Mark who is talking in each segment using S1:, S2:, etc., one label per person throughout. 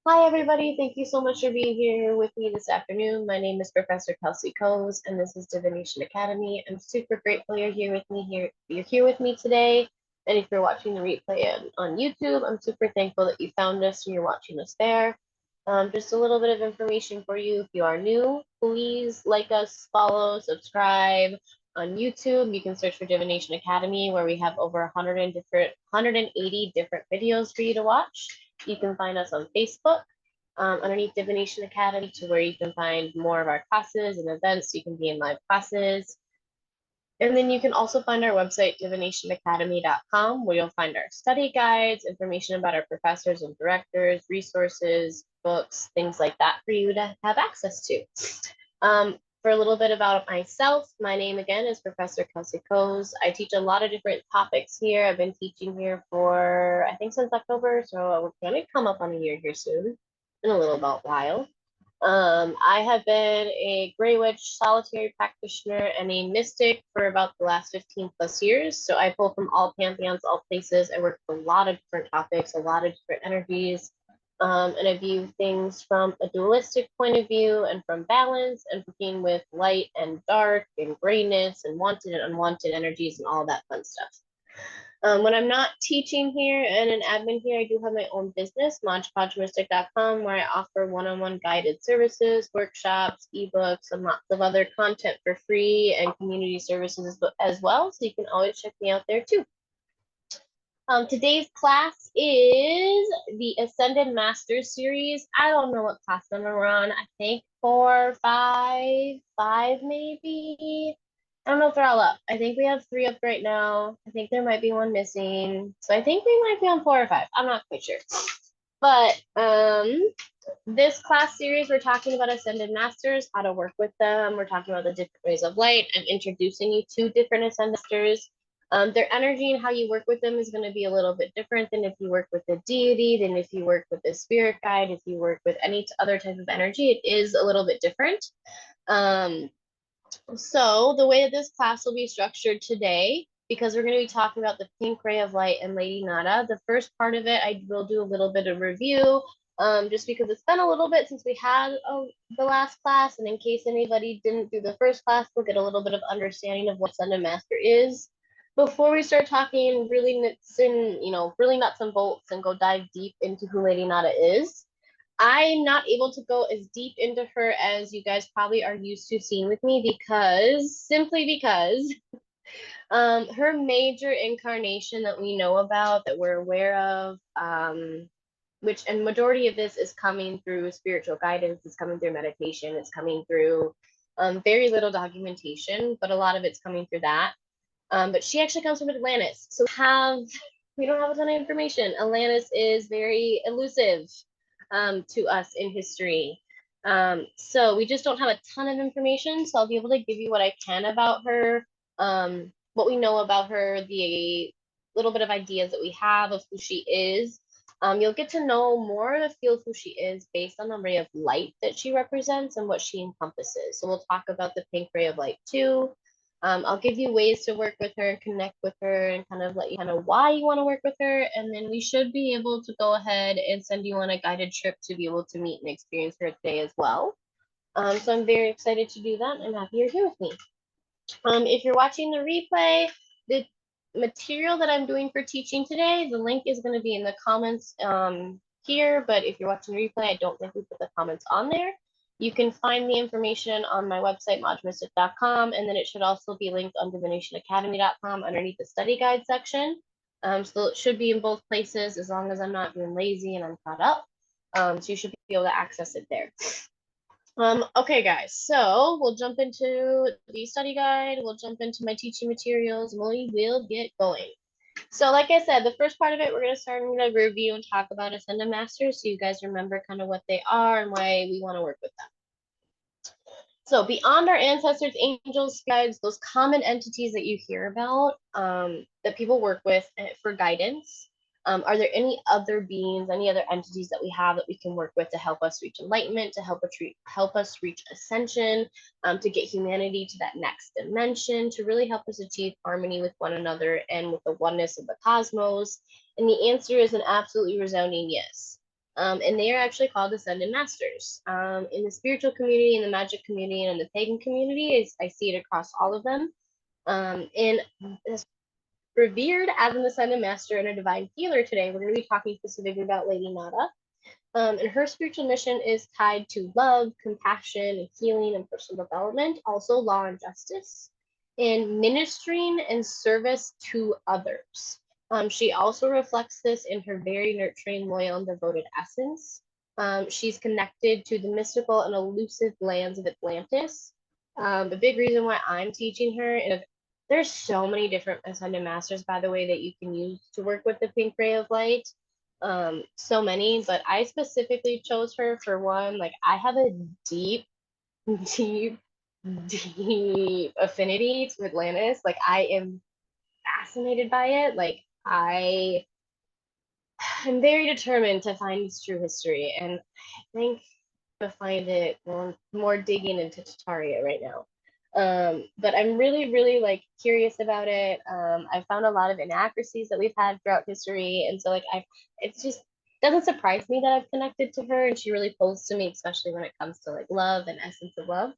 S1: Hi, everybody. Thank you so much for being here with me this afternoon. My name is Professor Kalsee Kohs, and this is Divination Academy. I'm super grateful you're here with me You're here with me today. And if you're watching the replay on YouTube, I'm super thankful that you found us and you're watching us there. Just a little bit of information for you. If you are new, please like us, follow, subscribe. On YouTube, you can search for Divination Academy, where we have over 180 different videos for you to watch. You can find us on Facebook underneath Divination Academy, to where you can find more of our classes and events. You can be in live classes. And then you can also find our website, divinationacademy.com, where you'll find our study guides, information about our professors and directors, resources, books, things like that for you to have access to. For a little bit about myself, my name again is Professor Kalsee Kohs. I teach a lot of different topics here. I've been teaching here for, I think, since October, so we're going to come up on a year here soon, in a little while. I have been a Grey Witch solitary practitioner and a mystic for about the last 15 plus years. So I pull from all pantheons, all places. I work with a lot of different topics, a lot of different energies. And I view things from a dualistic point of view and from balance and working with light and dark and grayness and wanted and unwanted energies and all that fun stuff. When I'm not teaching here and an admin here, I do have my own business, modgepodgeristic.com, where I offer one-on-one guided services, workshops, ebooks, and lots of other content for free and community services as well. So you can always check me out there too. Today's class is the Ascended Masters series. I don't know what class number we're on. I think 4, 5 maybe. I don't know if they're all up. I think we have 3 up right now. I think there might be one missing. So I think we might be on 4 or 5. I'm not quite sure. But this class series, we're talking about Ascended Masters, how to work with them. We're talking about the different ways of light. I'm introducing you to different Ascended Masters. Their energy and how you work with them is going to be a little bit different than if you work with a deity, than if you work with a spirit guide, if you work with any other type of energy. It is a little bit different. So the way that this class will be structured today, because we're going to be talking about the pink ray of light and Lady Nada, the first part of it, I will do a little bit of review, just because it's been a little bit since we had the last class, and in case anybody didn't do the first class, we'll get a little bit of understanding of what Ascended Master is. Before we start talking really nuts and bolts and go dive deep into who Lady Nada is, I'm not able to go as deep into her as you guys probably are used to seeing with me, simply because her major incarnation that we know about, that we're aware of, and majority of this is coming through spiritual guidance, it's coming through meditation, it's coming through very little documentation, but a lot of it's coming through that. But she actually comes from Atlantis. So we don't have a ton of information. Atlantis is very elusive to us in history. So we just don't have a ton of information. So I'll be able to give you what I can about her, what we know about her, the little bit of ideas that we have of who she is. You'll get to know more of the feel of who she is based on the ray of light that she represents and what she encompasses. So we'll talk about the pink ray of light too. I'll give you ways to work with her, connect with her, and kind of let you know why you want to work with her. And then we should be able to go ahead and send you on a guided trip to be able to meet and experience her today as well. So I'm very excited to do that and happy you're here with me. If you're watching the replay, the material that I'm doing for teaching today, the link is going to be in the comments here. But if you're watching the replay, I don't think we put the comments on there. You can find the information on my website, modgepodgeristic.com, and then it should also be linked on divinationacademy.com underneath the study guide section. So it should be in both places as long as I'm not being lazy and I'm caught up. So you should be able to access it there. Okay, guys, so we'll jump into the study guide, we'll jump into my teaching materials, and we will get going. So like I said, the first part of it, we're going to start in a review and talk about Ascended Masters so you guys remember kind of what they are and why we want to work with them. So beyond our ancestors, angels, guides, those common entities that you hear about, that people work with for guidance, are there any other beings, any other entities that we have that we can work with to help us reach enlightenment, to help us reach ascension, to get humanity to that next dimension, to really help us achieve harmony with one another and with the oneness of the cosmos? And the answer is an absolutely resounding yes. And they are actually called Ascended Masters. In the spiritual community, in the magic community, and in the pagan community, I see it across all of them. And revered as an Ascended Master and a Divine Healer today, we're going to be talking specifically about Lady Nada. And her spiritual mission is tied to love, compassion, and healing and personal development, also law and justice, and ministering and service to others. She also reflects this in her very nurturing, loyal, and devoted essence. She's connected to the mystical and elusive lands of Atlantis. The big reason why I'm teaching her, and there's so many different Ascended Masters, by the way, that you can use to work with the pink ray of light. So many, but I specifically chose her for one. Like, I have a deep, deep, deep affinity to Atlantis. Like, I am fascinated by it. Like, I'm very determined to find its true history, and I think to find it more digging into Tataria right now. But I'm really, really like curious about it. I found a lot of inaccuracies that we've had throughout history, and so like it just doesn't surprise me that I've connected to her, and she really pulls to me, especially when it comes to like love and essence of love.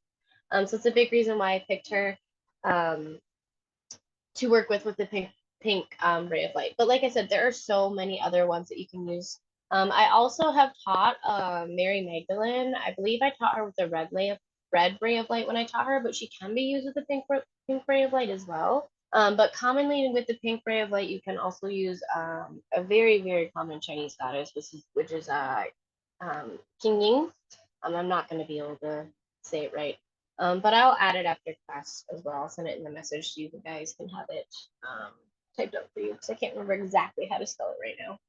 S1: So it's a big reason why I picked her to work with the pink ray of light. But like I said, there are so many other ones that you can use. I also have taught Mary Magdalene. I believe I taught her with the red ray of light when I taught her, but she can be used with the pink ray of light as well. But commonly with the pink ray of light, you can also use a very, very common Chinese goddess, which is King Ying. I'm not going to be able to say it right. But I'll add it after class as well. I'll send it in the message so you guys can have it typed up for you, because I can't remember exactly how to spell it right now.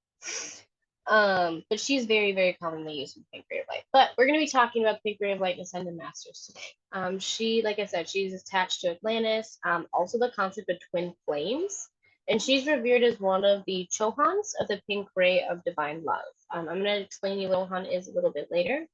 S1: But she's very, very commonly used in Pink Ray of Light. But we're going to be talking about Pink Ray of Light and Ascended Masters today. She, like I said, she's attached to Atlantis, also the concept of twin flames. And she's revered as one of the Chohans of the Pink Ray of Divine Love. I'm going to explain what Chohan is a little bit later.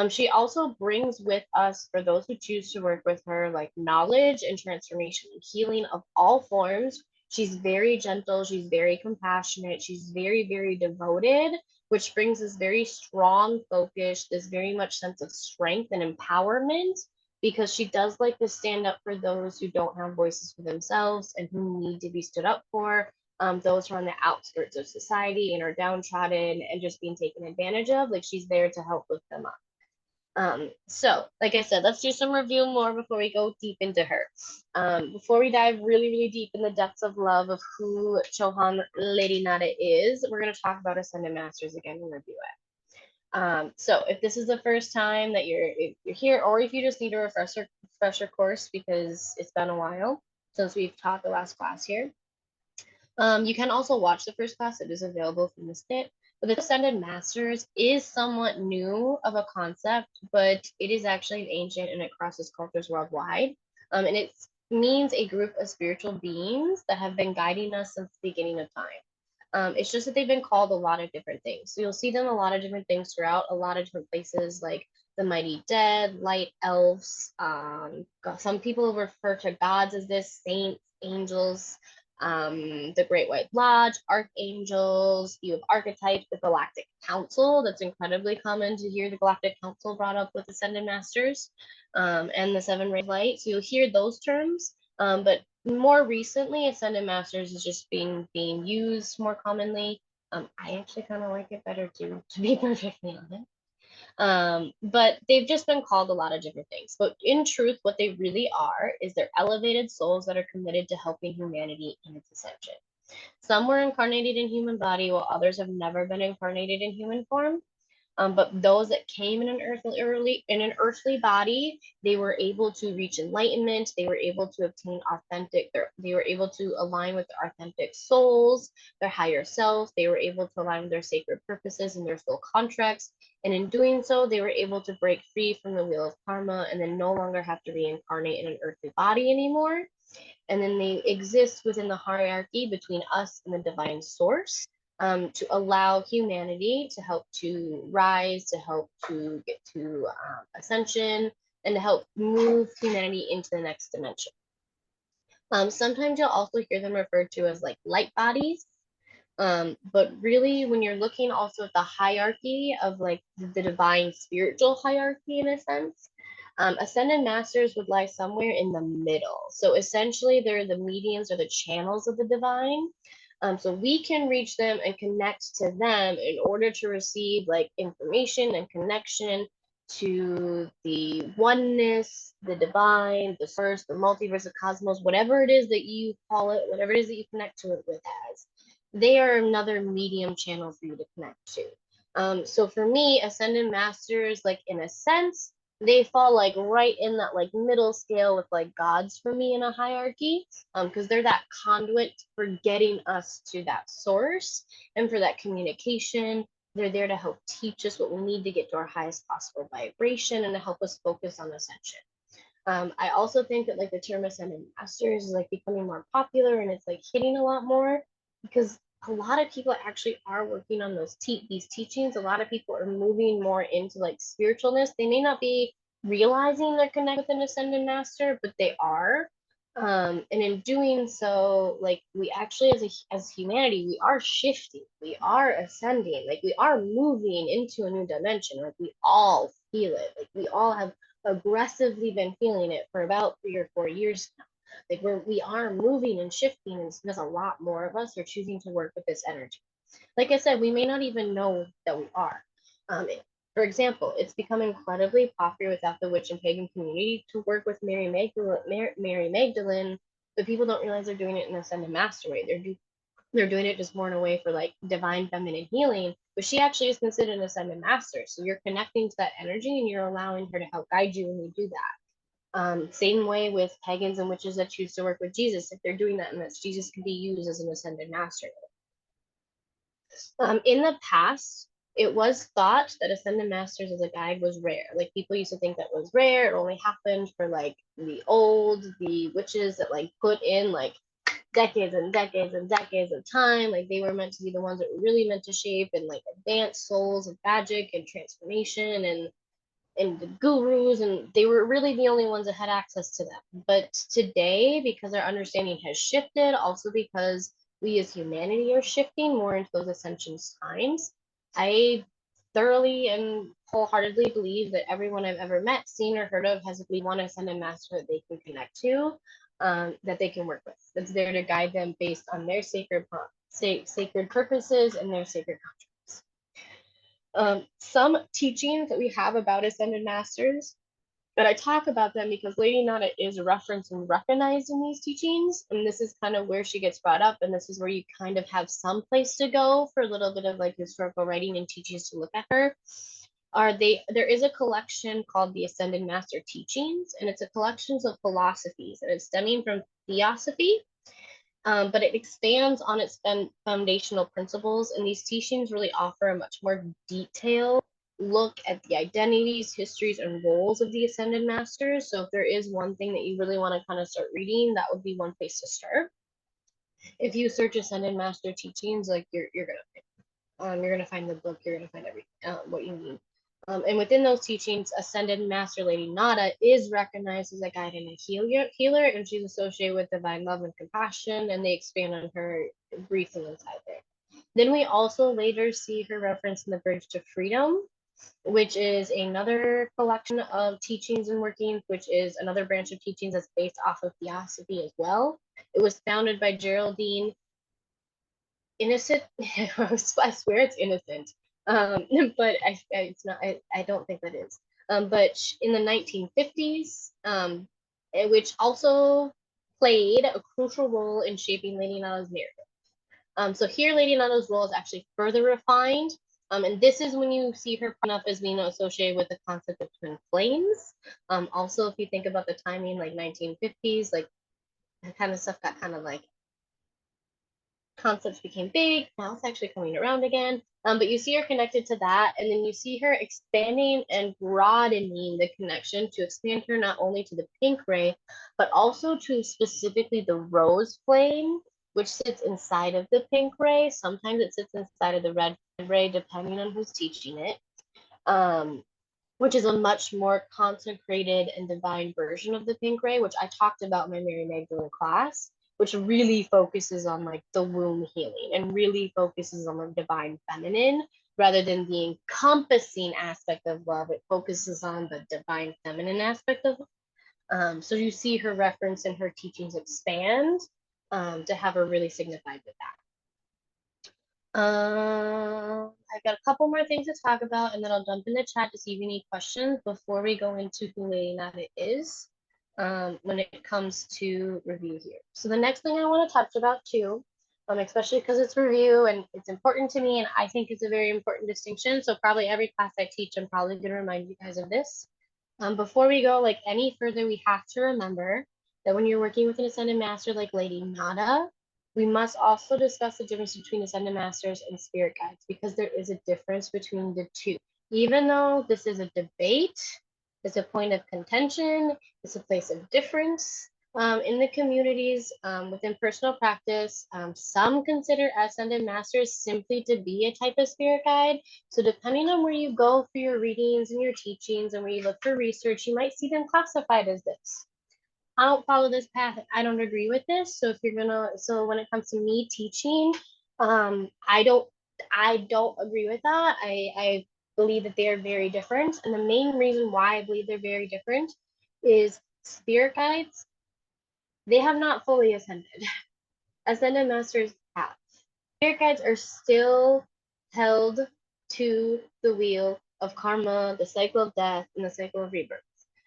S1: She also brings with us, for those who choose to work with her, like knowledge and transformation and healing of all forms. She's very gentle, she's very compassionate, she's very, very devoted, which brings this very strong focus, this very much sense of strength and empowerment, because she does like to stand up for those who don't have voices for themselves and who need to be stood up for. Those who are on the outskirts of society and are downtrodden and just being taken advantage of. Like, she's there to help lift them up. So like I said, let's do some review more before we go deep into her. Before we dive really, really deep in the depths of love of who Chohan Lady Nada is, we're going to talk about Ascended Masters again and review it. So if this is the first time that you're here, or if you just need a refresher course because it's been a while since we've taught the last class here, you can also watch the first class. It is available if you missed it. But the Ascended Masters is somewhat new of a concept, but it is actually ancient and it crosses cultures worldwide. And it means a group of spiritual beings that have been guiding us since the beginning of time. It's just that they've been called a lot of different things. So you'll see them a lot of different things throughout a lot of different places, like the mighty dead, light elves. Some people refer to gods as this, saints, angels, the Great White Lodge, archangels. You have archetypes, the Galactic Council. That's incredibly common to hear the Galactic Council brought up with Ascended Masters, and the Seven Rays of Light. So you'll hear those terms, but more recently, Ascended Masters is just being used more commonly. I actually kind of like it better too, to be perfectly honest. But they've just been called a lot of different things. But in truth, what they really are is they're elevated souls that are committed to helping humanity in its ascension. Some were incarnated in human body, while others have never been incarnated in human form. But those that came in an earthly body, they were able to reach enlightenment. They were able to obtain they were able to align with their authentic souls, their higher selves. They were able to align with their sacred purposes and their soul contracts. And in doing so, they were able to break free from the wheel of karma and then no longer have to reincarnate in an earthly body anymore. And then they exist within the hierarchy between us and the divine source, to allow humanity to help to rise, to help to get to ascension, and to help move humanity into the next dimension. Sometimes you'll also hear them referred to as like light bodies. But really, when you're looking also at the hierarchy of like the divine spiritual hierarchy in a sense, ascended masters would lie somewhere in the middle. So essentially, they're the medians or the channels of the divine. So we can reach them and connect to them in order to receive like information and connection to the oneness, the divine, the source, the multiverse, the cosmos, whatever it is that you call it, whatever it is that you connect to it with as. They are another medium channel for you to connect to. So for me, ascended masters, like in a sense, they fall like right in that like middle scale with like gods for me in a hierarchy, because they're that conduit for getting us to that source and for that communication. They're there to help teach us what we need to get to our highest possible vibration and to help us focus on ascension. I also think that like the term ascended masters is like becoming more popular and it's like hitting a lot more because a lot of people actually are working on these teachings. A lot of people are moving more into like spiritualness. They may not be realizing they're connected with an ascended master, but they are. And in doing so, like we actually as humanity, we are shifting, we are ascending, like we are moving into a new dimension. Like we all feel it. Like we all have aggressively been feeling it for about 3 or 4 years now. Like we are moving and shifting, and because a lot more of us are choosing to work with this energy. Like I said, we may not even know that we are. For example, it's become incredibly popular without the witch and pagan community to work with Mary Magdalene, but people don't realize they're doing it in a ascended master way. They're doing it just more in a way for like divine feminine healing, but she actually is considered an ascended master. So you're connecting to that energy and you're allowing her to help guide you when you do that. Same way with pagans and witches that choose to work with Jesus. If they're doing that and that Jesus can be used as an ascended master. In the past, it was thought that ascended masters as a guide was rare. Like people used to think that was rare. It only happened for like the witches that like put in like decades and decades and decades of time. Like they were meant to be the ones that were really meant to shape and like advance souls of magic and transformation and the gurus, and they were really the only ones that had access to them. But today, because our understanding has shifted, also because we as humanity are shifting more into those ascension times, I thoroughly and wholeheartedly believe that everyone I've ever met, seen, or heard of has at least one ascended master that they can connect to, that they can work with. That's there to guide them based on their sacred purposes and their sacred contracts. Some teachings that we have about ascended masters, but I talk about them because Lady Nada is referenced and recognized in these teachings, and this is kind of where she gets brought up, and this is where you kind of have some place to go for a little bit of like historical writing and teachings to look at her. There is a collection called the Ascended Master Teachings, and it's a collection of philosophies, and it's stemming from theosophy, but it expands on its foundational principles, and these teachings really offer a much more detailed look at the identities, histories, and roles of the Ascended Masters. So if there is one thing that you really want to kind of start reading, that would be one place to start. If you search Ascended Master Teachings, like you're gonna find the book, you're gonna find what you need. And within those teachings, Ascended Master Lady Nada is recognized as a guide and a healer, and she's associated with divine love and compassion, and they expand on her briefly inside there. Then we also later see her reference in the Bridge to Freedom, which is another collection of teachings and workings, which is another branch of teachings that's based off of theosophy as well. It was founded by Geraldine Innocent. I swear it's innocent, but it's not. I don't think that is. But in the 1950s, which also played a crucial role in shaping Lady Nada's narrative. So here, Lady Nada's role is actually further refined. And this is when you see her up as being associated with the concept of twin flames. Also, if you think about the timing, like 1950s, like that kind of stuff got kind of like concepts became big. Now it's actually coming around again. But you see her connected to that, and then you see her expanding and broadening the connection to expand her not only to the pink ray, but also to specifically the rose flame, which sits inside of the pink ray. Sometimes it sits inside of the red ray, depending on who's teaching it. Which is a much more consecrated and divine version of the pink ray, which I talked about in my Mary Magdalene class. which really focuses on like the womb healing and really focuses on the divine feminine rather than the encompassing aspect of love. It focuses on the divine feminine aspect of love. So you see her reference and her teachings expand to have her really signified with that. I've got a couple more things to talk about, and then I'll jump in the chat to see if you need questions before we go into who Lady Nada is when it comes to review here. So the next thing I want to touch about too, especially because it's review and it's important to me, and I think it's a very important distinction. So probably every class I teach, I'm probably going to remind you guys of this. Before we go like any further, we have to remember that when you're working with an ascended master like Lady Nada, we must also discuss the difference between ascended masters and spirit guides, because there is a difference between the two. Even though this is a debate, it's a point of contention, it's a place of difference in the communities within personal practice. Some consider ascended masters simply to be a type of spirit guide. So depending on where you go for your readings and your teachings and where you look for research, you might see them classified as this. I don't follow this path. I don't agree with this. So if you're gonna, so when it comes to me teaching, I don't agree with that. I believe that they are very different, and the main reason why I believe they're very different is spirit guides. They have not fully ascended. Ascended masters have. Spirit guides are still held to the wheel of karma, the cycle of death, and the cycle of rebirth.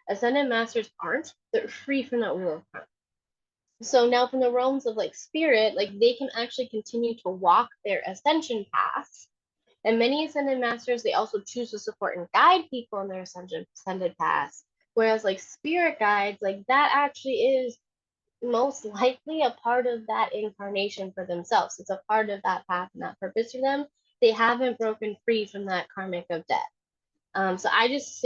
S1: Ascended masters aren't. They're free from that wheel of karma. So now from the realms of like spirit, like they can actually continue to walk their ascension path. And many ascended masters, they also choose to support and guide people in their ascended paths. Whereas like spirit guides, like that actually is most likely a part of that incarnation for themselves. It's a part of that path and that purpose for them. They haven't broken free from that karmic of death. So I just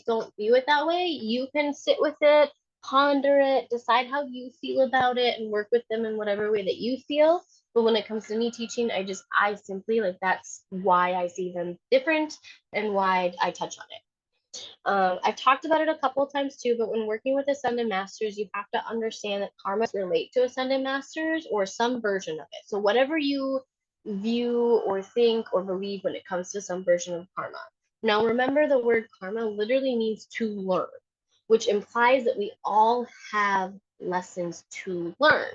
S1: don't view it that way. You can sit with it, ponder it, decide how you feel about it, and work with them in whatever way that you feel. But when it comes to me teaching, I simply like that's why I see them different and why I touch on it. I've talked about it a couple of times too, but when working with ascended masters, you have to understand that karma relate to ascended masters or some version of it. So whatever you view or think or believe when it comes to some version of karma. Now remember, the word karma literally means to learn, which implies that we all have lessons to learn,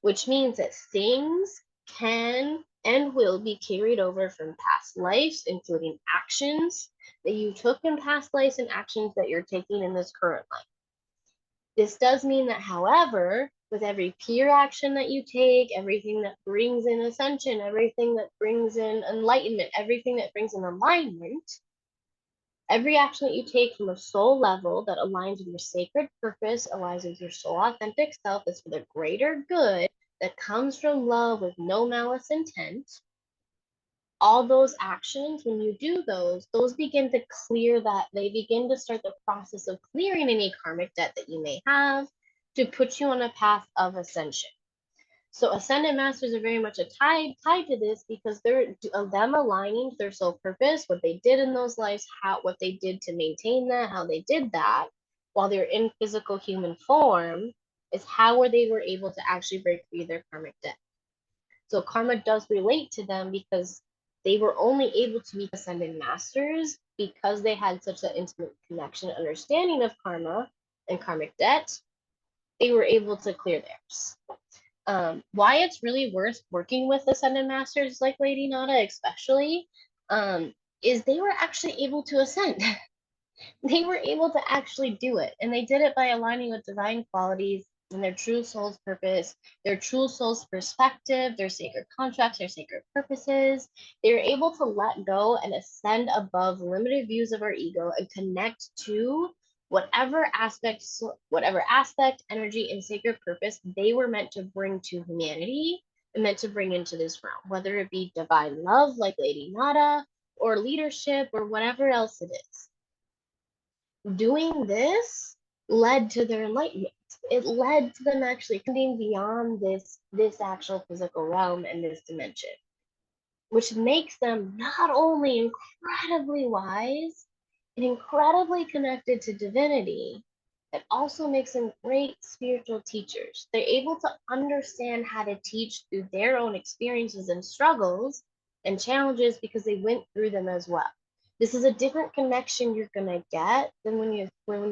S1: which means that things can and will be carried over from past lives, including actions that you took in past lives and actions that you're taking in this current life. This does mean that, however, with every peer action that you take, everything that brings in ascension, everything that brings in enlightenment, everything that brings in alignment, every action that you take from a soul level that aligns with your sacred purpose, aligns with your soul authentic self, is for the greater good that comes from love with no malice intent. All those actions, when you do those begin to clear that, they begin to start the process of clearing any karmic debt that you may have to put you on a path of ascension. So ascended masters are very much tied to this, because they're them aligning to their soul purpose, what they did in those lives, what they did to maintain that, how they did that while they're in physical human form, is how they were able to actually break free of their karmic debt. So karma does relate to them, because they were only able to be ascended masters because they had such an intimate connection, understanding of karma and karmic debt. They were able to clear theirs. Why it's really worth working with ascended masters like Lady Nada, especially, is they were actually able to ascend. They were able to actually do it, and they did it by aligning with divine qualities and their true soul's purpose, their true soul's perspective, their sacred contracts, their sacred purposes. They were able to let go and ascend above limited views of our ego and connect to whatever aspect, energy, and sacred purpose they were meant to bring to humanity and meant to bring into this realm, whether it be divine love like Lady Nada or leadership or whatever else it is. Doing this led to their enlightenment. It led to them actually coming beyond this actual physical realm and this dimension, which makes them not only incredibly wise and incredibly connected to divinity It also makes them great spiritual teachers. They're able to understand how to teach through their own experiences and struggles and challenges because they went through them as well. This is a different connection you're going to get than when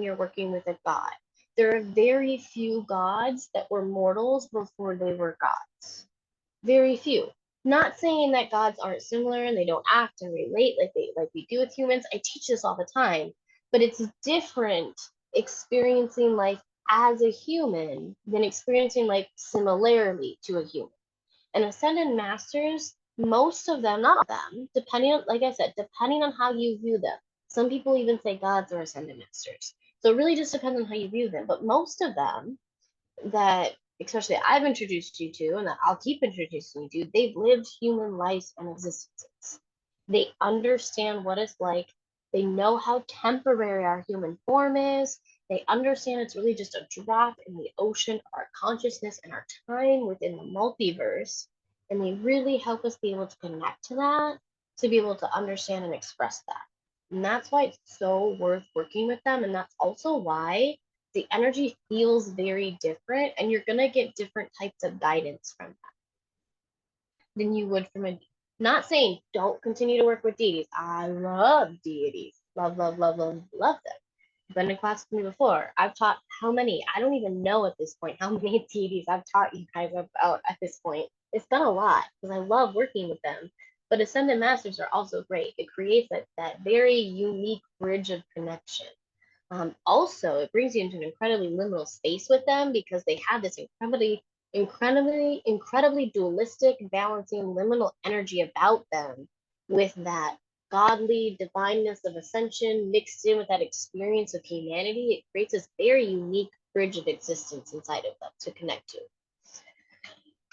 S1: you're working with a god. There are very few gods that were mortals before they were gods. Very few. Not saying that gods aren't similar and they don't act and relate like we do with humans. I teach this all the time, but it's different experiencing life as a human than experiencing life similarly to a human. And ascended masters, most of them, not all of them, depending on, like I said, depending on how you view them. Some people even say gods are ascended masters. So it really just depends on how you view them. But most of them that especially I've introduced you to and that I'll keep introducing you to, they've lived human lives and existences. They understand what it's like. They know how temporary our human form is. They understand it's really just a drop in the ocean of our consciousness and our time within the multiverse. And they really help us be able to connect to that, to be able to understand and express that. And that's why it's so worth working with them. And that's also why the energy feels very different, and you're going to get different types of guidance from that than you would from a, not saying don't continue to work with deities. I love deities. Love, love, love, love, love them. I've been in class with me before. I've taught how many? I don't even know at this point how many deities I've taught you guys about at this point. It's been a lot because I love working with them. But ascended masters are also great. It creates that very unique bridge of connection. Also, it brings you into an incredibly liminal space with them because they have this incredibly dualistic, balancing liminal energy about them with that godly divineness of ascension mixed in with that experience of humanity. It creates this very unique bridge of existence inside of them to connect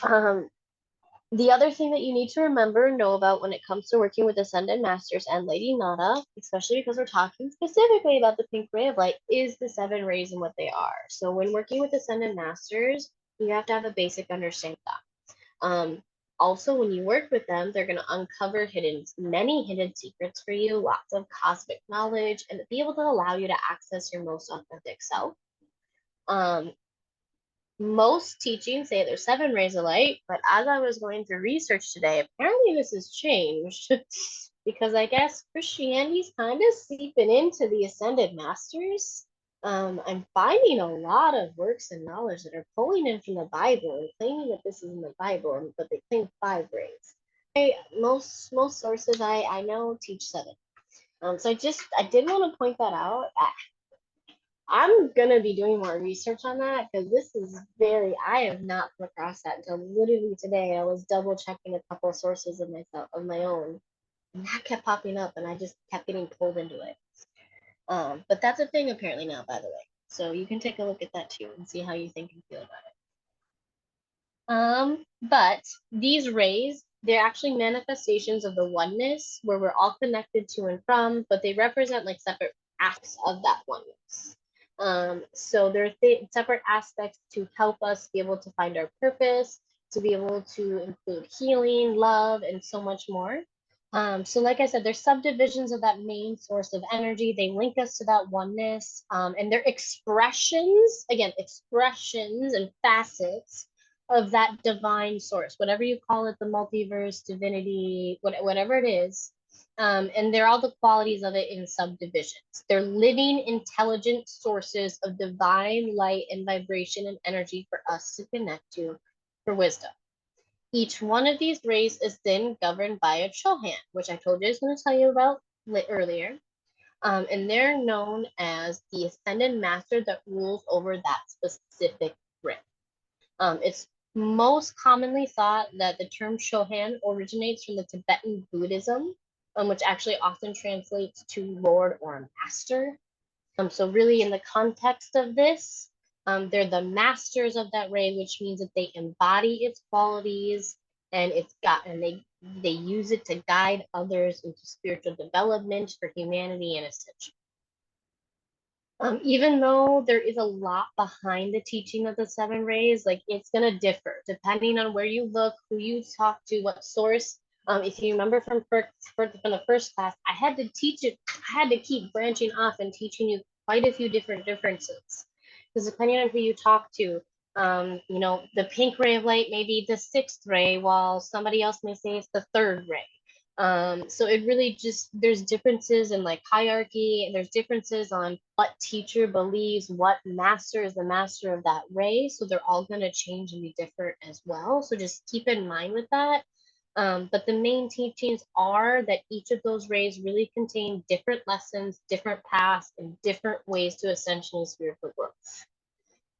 S1: to. The other thing that you need to remember and know about when it comes to working with Ascended Masters and Lady Nada, especially because we're talking specifically about the pink ray of light, is the 7 rays and what they are. So when working with Ascended Masters, you have to have a basic understanding of that. Also, when you work with them, they're going to uncover many hidden secrets for you, lots of cosmic knowledge, and be able to allow you to access your most authentic self. Most teachings say there's 7 rays of light, but as I was going through research today, apparently this has changed because I guess Christianity's kind of seeping into the Ascended Masters. I'm finding a lot of works and knowledge that are pulling in from the Bible and claiming that this is in the Bible, but they claim 5 rays. Most sources I know teach 7. So I did want to point that out. I'm gonna be doing more research on that because this is I have not come across that until literally today. I was double checking a couple of sources of my own, and that kept popping up, and I just kept getting pulled into it. But that's a thing apparently now, by the way. So you can take a look at that too and see how you think and feel about it. But these rays, they're actually manifestations of the oneness where we're all connected to and from, but they represent like separate acts of that oneness. So there are separate aspects to help us be able to find our purpose, to be able to include healing, love, and so much more. So like I said, there's subdivisions of that main source of energy. They link us to that oneness, and they're expressions, again, expressions and facets of that divine source, whatever you call it, the multiverse, divinity, whatever it is. And they're all the qualities of it in subdivisions. They're living, intelligent sources of divine light and vibration and energy for us to connect to for wisdom. Each one of these rays is then governed by a Chohan, which I told you I was going to tell you about earlier. And they're known as the ascended master that rules over that specific ray. It's most commonly thought that the term Chohan originates from the Tibetan Buddhism, which actually often translates to Lord or Master. So really in the context of this, they're the masters of that ray, which means that they embody its qualities and they use it to guide others into spiritual development for humanity and ascension. Even though there is a lot behind the teaching of the 7 rays, like it's gonna differ depending on where you look, who you talk to, what source. If you remember from the first class, I had to teach it. I had to keep branching off and teaching you quite a few different differences. because depending on who you talk to, the pink ray of light may be the sixth ray, while somebody else may say it's the third ray. So it really just, there's differences in like hierarchy, and there's differences on what teacher believes what master is the master of that ray. So they're all going to change and be different as well. So just keep in mind with that. But the main teachings are that each of those rays really contain different lessons, different paths, and different ways to ascension and spiritual growth.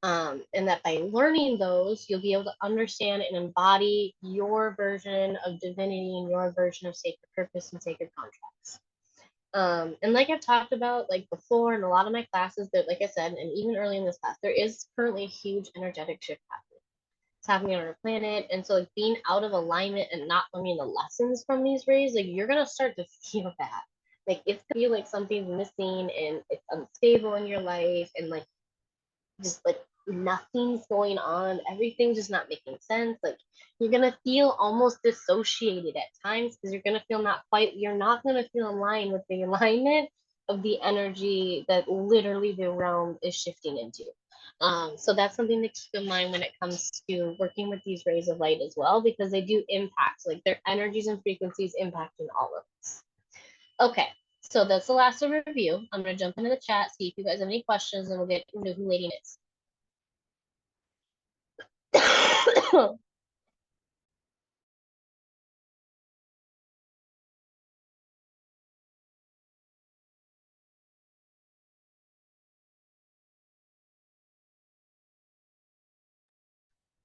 S1: And that by learning those, you'll be able to understand and embody your version of divinity and your version of sacred purpose and sacred contracts. And like I've talked about like before in a lot of my classes, that like I said, and even early in this class, there is currently a huge energetic shift happening. It's happening on our planet. And so like being out of alignment and not learning the lessons from these rays, like you're gonna start to feel that. Like it's gonna feel like something's missing and it's unstable in your life, and like just like nothing's going on, everything's just not making sense. Like you're gonna feel almost dissociated at times, because you're not gonna feel in line with the alignment of the energy that literally the realm is shifting into. So that's something to keep in mind when it comes to working with these rays of light as well, because they do impact, like their energies and frequencies impacting all of us. Okay, so that's the last of review. I'm gonna jump into the chat, see if you guys have any questions, and we'll get into who Lady is.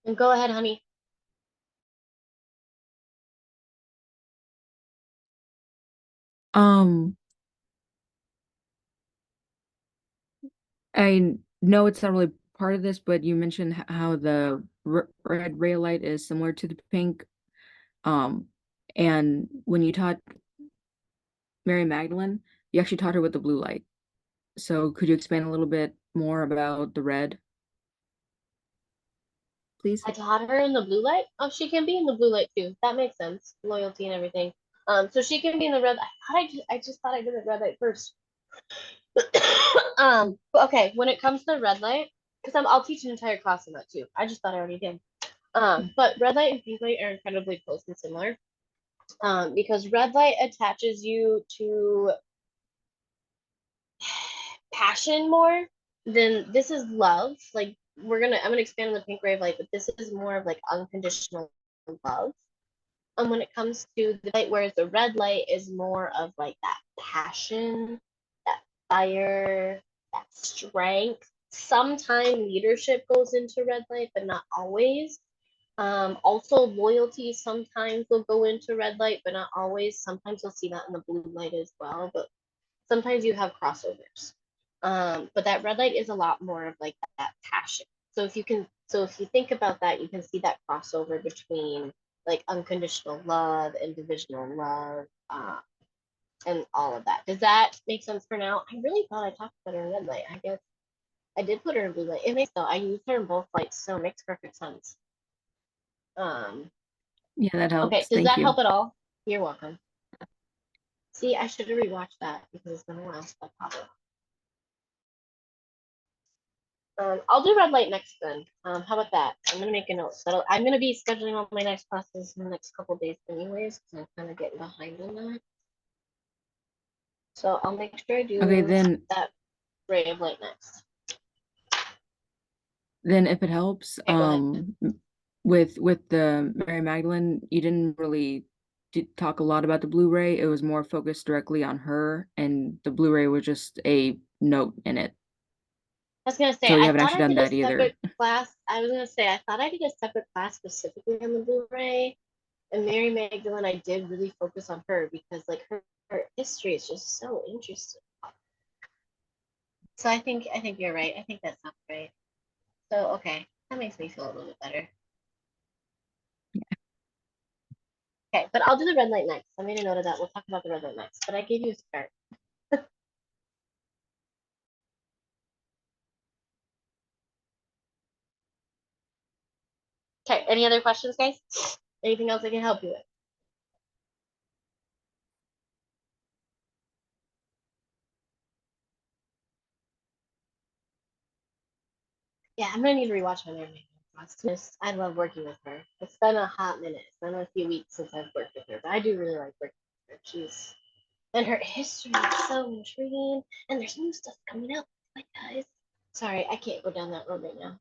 S1: And go ahead, honey.
S2: Um, I know it's not really part of this, but you mentioned how the red raylight is similar to the pink. Um, and when you taught Mary Magdalene, you actually taught her with the blue light. So could you expand a little bit more about the red, please?
S1: I taught her in the blue light. Oh, she can be in the blue light too. That makes sense. Loyalty and everything. So she can be in the red. I just thought I did the red light first. But okay, when it comes to red light, because I'll teach an entire class on that too. I just thought I already did. But red light and pink light are incredibly close and similar. Because red light attaches you to passion more than this is love. Like I'm gonna expand on the pink ray of light, but this is more of like unconditional love. When it comes to the light, whereas the red light is more of like that passion, that fire, that strength. Sometimes leadership goes into red light, but not always. Also loyalty sometimes will go into red light, but not always. Sometimes you'll see that in the blue light as well, but sometimes you have crossovers. But that red light is a lot more of like that passion. So if you think about that, you can see that crossover between like unconditional love and divisional love, and all of that. Does that make sense for now? I really thought I talked about her in red light. I guess I did put her in blue light. It makes though. I used her in both lights, so it makes perfect sense. Um,
S2: Yeah, that
S1: okay,
S2: helps.
S1: does
S2: Thank
S1: that
S2: you.
S1: help at all? You're welcome. See, I should have rewatched that because it's been a while since I caught it. I'll do red light next then. How about that? I'm gonna make a note. I'm gonna be scheduling all my next classes in the next couple days anyways, because I'm kind of getting behind on that. So I'll make sure I
S2: Okay,
S1: do
S2: then
S1: that ray of light next.
S2: then if it helps,
S1: Okay, go ahead.
S2: with the Mary Magdalene, you didn't really talk a lot about the Blu-ray. It was more focused directly on her, and the Blu-ray was just a note in it.
S1: I was gonna say
S2: So you
S1: I
S2: haven't
S1: thought
S2: actually
S1: I
S2: done
S1: did a
S2: that either.
S1: separate class. I was gonna say I thought I did a separate class specifically on the Blu-ray, and Mary Magdalene. I did really focus on her because like her history is just so interesting. So I think you're right. I think that sounds right. So okay, that makes me feel a little bit better. Okay, but I'll do the red light next. I made a note of that. We'll talk about the red light next. But I gave you a start. Okay, any other questions, guys? Anything else I can help you with? Yeah, I'm gonna need to rewatch my Mermaid. Just, I love working with her. It's been a hot minute. It's been a few weeks since I've worked with her, but I do really like working with her. She's and her history is so intriguing, and there's new stuff coming out. Like guys, sorry, I can't go down that road right now.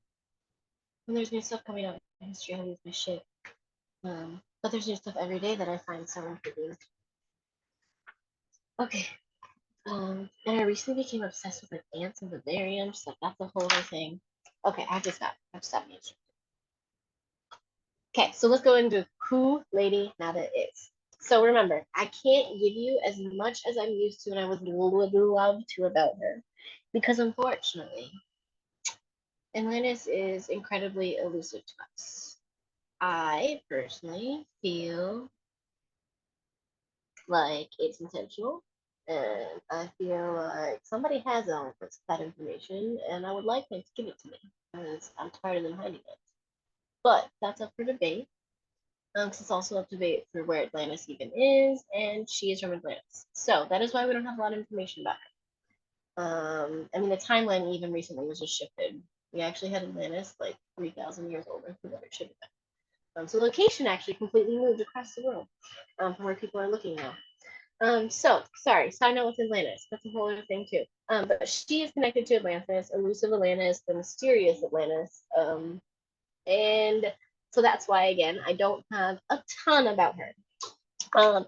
S1: When there's new stuff coming out in history, I lose my shit. But there's new stuff every day that I find so intriguing. Okay. And I recently became obsessed with like ants and vivariums. Like that's a whole other thing. Okay, I have to stop. I have to stop answering. Okay, so let's go into who Lady Nada is. So remember, I can't give you as much as I'm used to and I would love to about her. Because unfortunately, Atlantis is incredibly elusive to us. I personally feel like it's intentional, and I feel like somebody has that information, and I would like them to give it to me because I'm tired of them hiding it. But that's up for debate. Because it's also up to debate for where Atlantis even is, and she is from Atlantis. So that is why we don't have a lot of information about her. I mean, the timeline even recently was just shifted. We actually had Atlantis like 3,000 years older than what it should have been. So location actually completely moved across the world from where people are looking now. So sorry, side note with Atlantis. That's a whole other thing too. But she is connected to Atlantis, elusive Atlantis, the mysterious Atlantis. And so that's why again I don't have a ton about her.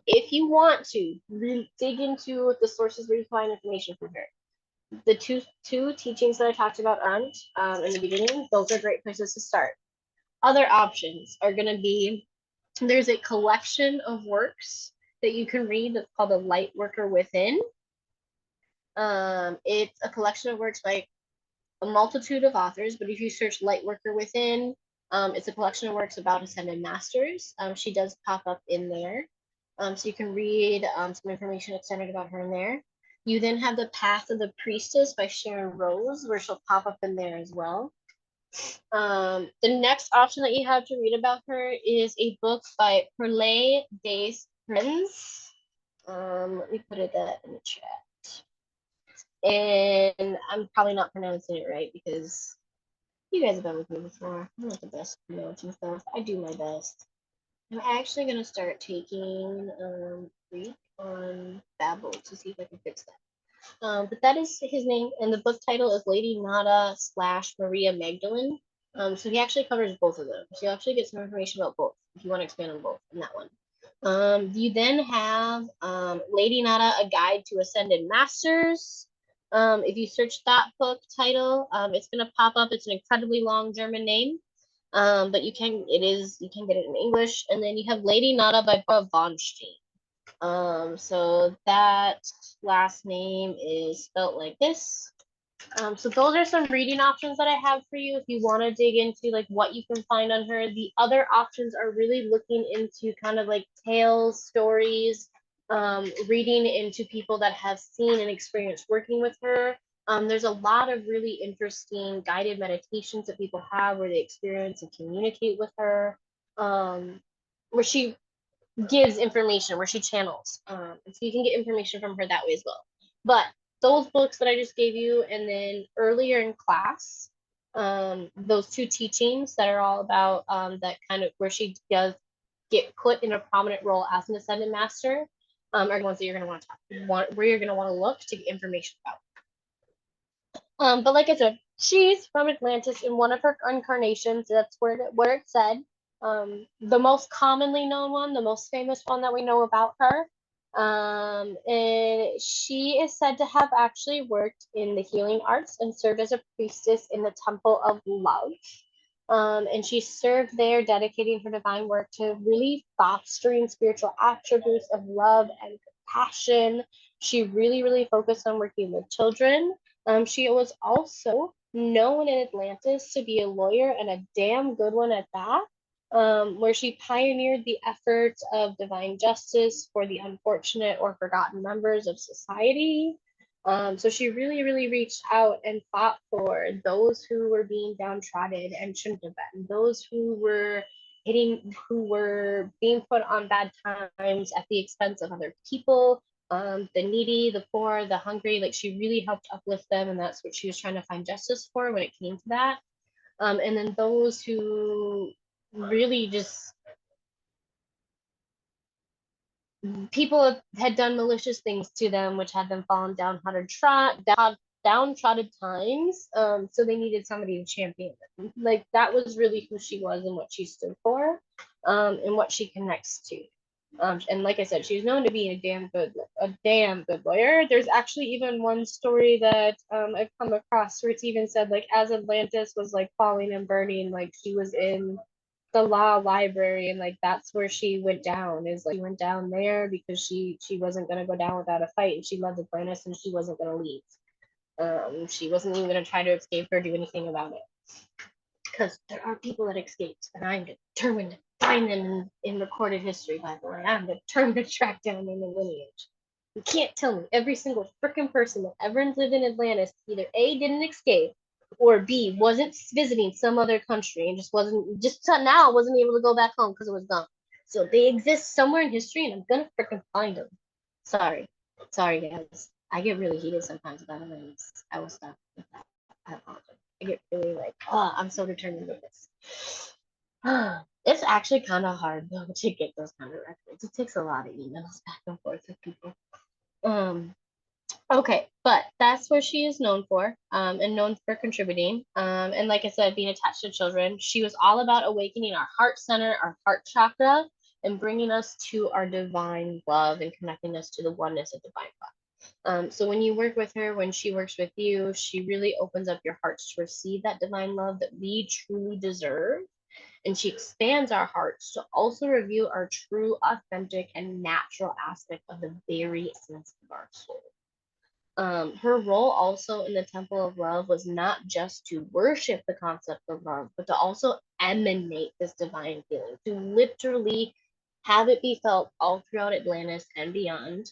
S1: If you want to really dig into the sources where you find information from her, the two teachings that I talked about aren't in the beginning. Those are great places to start. Other options are going to be there's a collection of works that you can read that's called The Light Worker Within. It's a collection of works by a multitude of authors, but if you search Light Worker Within, it's a collection of works about Ascended Masters. She does pop up in there. So you can read some information extended about her in there. You then have The Path of the Priestess by Sharon Rose, where she'll pop up in there as well. The next option that you have to read about her is a book by Perlay des Friends. Let me put that in the chat. And I'm probably not pronouncing it right because you guys have been with me before. I'm not the best at pronouncing stuff. I do my best. I'm actually going to start taking Greek on Babbel to see if I can fix that. But that is his name, and the book title is Lady Nada / Maria Magdalene. So he actually covers both of them. So you actually get some information about both if you want to expand on both in that one. You then have Lady Nada, A Guide to Ascended Masters. If you search that book title, it's going to pop up. It's an incredibly long German name, but you can get it in English. And then you have Lady Nada by Barbara von Stein. So that last name is spelt like this. So those are some reading options that I have for you if you want to dig into like what you can find on her. The other options are really looking into kind of like tales, stories, reading into people that have seen and experienced working with her. There's a lot of really interesting guided meditations that people have where they experience and communicate with her, where she gives information, where she channels. And so you can get information from her that way as well. But those books that I just gave you, and then earlier in class, those two teachings that are all about that kind of where she does get put in a prominent role as an ascended master, are the ones that you're going to where you're going to want to look to get information about. But like I said, she's from Atlantis in one of her incarnations. That's where it said. The most commonly known one, the most famous one that we know about her. And she is said to have actually worked in the healing arts and served as a priestess in the Temple of Love. And she served there, dedicating her divine work to really fostering spiritual attributes of love and compassion. She really, really focused on working with children. She was also known in Atlantis to be a lawyer and a damn good one at that, where she pioneered the efforts of divine justice for the unfortunate or forgotten members of society. So she really, really reached out and fought for those who were being downtrodden and shouldn't have been, those who were being put on bad times at the expense of other people, the needy, the poor, the hungry. Like she really helped uplift them, and that's what she was trying to find justice for when it came to that. And then those who really just people had done malicious things to them, which had them fallen downtrodden times. So they needed somebody to champion them. Like that was really who she was and what she stood for, and what she connects to. And like I said, she's known to be a damn good lawyer. There's actually even one story that I've come across where it's even said like as Atlantis was like falling and burning, like she was in the law library and like that's where she went down is like she went down there because she wasn't going to go down without a fight and she loved Atlantis and she wasn't going to leave. She wasn't even going to try to escape or do anything about it because there are people that escaped and I'm determined to find them in recorded history. By the way, I'm determined to track down in the lineage. You can't tell me every single freaking person that ever lived in Atlantis either A, didn't escape, or B, wasn't visiting some other country and just now wasn't able to go back home because it was gone. So they exist somewhere in history and I'm gonna freaking find them. Sorry. Sorry, guys. I get really heated sometimes about Atlantis. I will stop with that. I apologize. I get really like, oh, I'm so determined with this. It's actually kind of hard though to get those kind of records. It takes a lot of emails back and forth with people. Um, okay, but that's what she is known for, and known for contributing. And like I said, being attached to children, she was all about awakening our heart center, our heart chakra, and bringing us to our divine love and connecting us to the oneness of divine love. So when you work with her, when she works with you, she really opens up your hearts to receive that divine love that we truly deserve. And she expands our hearts to also reveal our true, authentic, and natural aspect of the very essence of our soul. Her role also in the Temple of Love was not just to worship the concept of love, but to also emanate this divine feeling, to literally have it be felt all throughout Atlantis and beyond,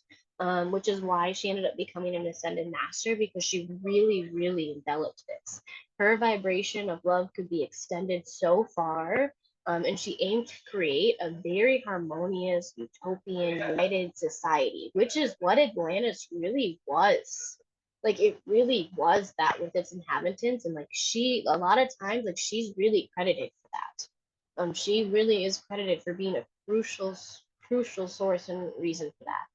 S1: which is why she ended up becoming an ascended master because she really, really enveloped this. Her vibration of love could be extended so far, and she aimed to create a very harmonious, utopian, united society, which is what Atlantis really was. Like it really was that with its inhabitants, and like a lot of times, like she's really credited for that. She really is credited for being a crucial source and reason for that.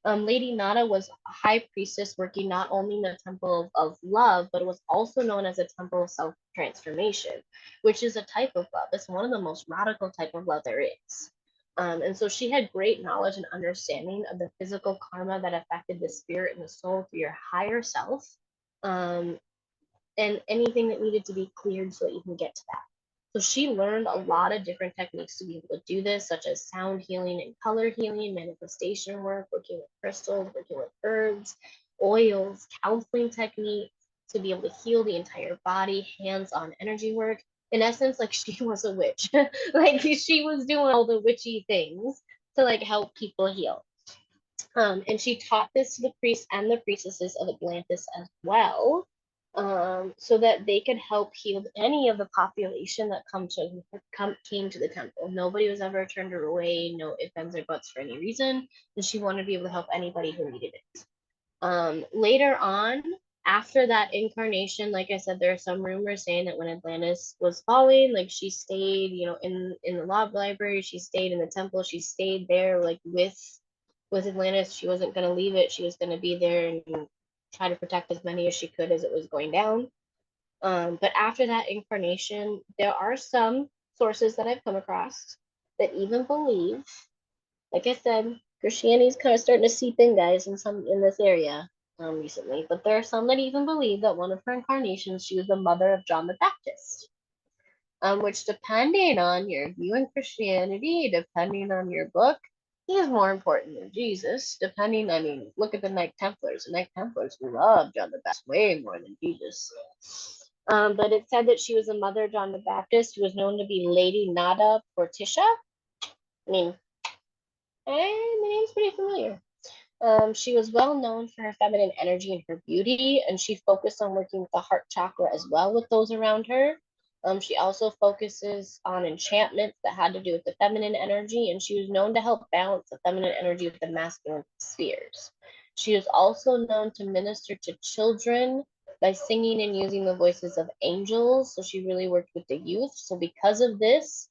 S1: Lady Nada was a high priestess working not only in the temple of love, but it was also known as a temple of self transformation, which is a type of love. It's one of the most radical type of love there is. And so she had great knowledge and understanding of the physical karma that affected the spirit and the soul through your higher self, um, and anything that needed to be cleared so that you can get to that. So she learned a lot of different techniques to be able to do this, such as sound healing and color healing, manifestation work, working with crystals, working with herbs, oils, counseling techniques to be able to heal the entire body, hands-on energy work. In essence, like she was a witch. Like she was doing all the witchy things to like help people heal. And she taught this to the priests and the priestesses of Atlantis as well, so that they could help heal any of the population that came to the temple. Nobody was ever turned away, no ifs, ands, or buts for any reason. And she wanted to be able to help anybody who needed it. Later on, after that incarnation, like I said, there are some rumors saying that when Atlantis was falling, like she stayed, in the law library, she stayed in the temple, she stayed there, like with Atlantis. She wasn't going to leave it. She was going to be there and try to protect as many as she could as it was going down. But after that incarnation, there are some sources that I've come across that even believe, like I said, Christianity is kind of starting to seep in, guys, in this area recently. But there are some that even believe that one of her incarnations, she was the mother of John the Baptist. Which depending on your view in Christianity, depending on your book, he is more important than Jesus. Look at the Knight Templars. The Knight Templars love John the Baptist way more than Jesus. But it said that she was the mother of John the Baptist, who was known to be Lady Nada Porticia. I mean, my name's pretty familiar. She was well known for her feminine energy and her beauty, and she focused on working with the heart chakra as well with those around her. She also focuses on enchantments that had to do with the feminine energy, and she was known to help balance the feminine energy with the masculine spheres. She is also known to minister to children by singing and using the voices of angels. So she really worked with the youth. So because of this,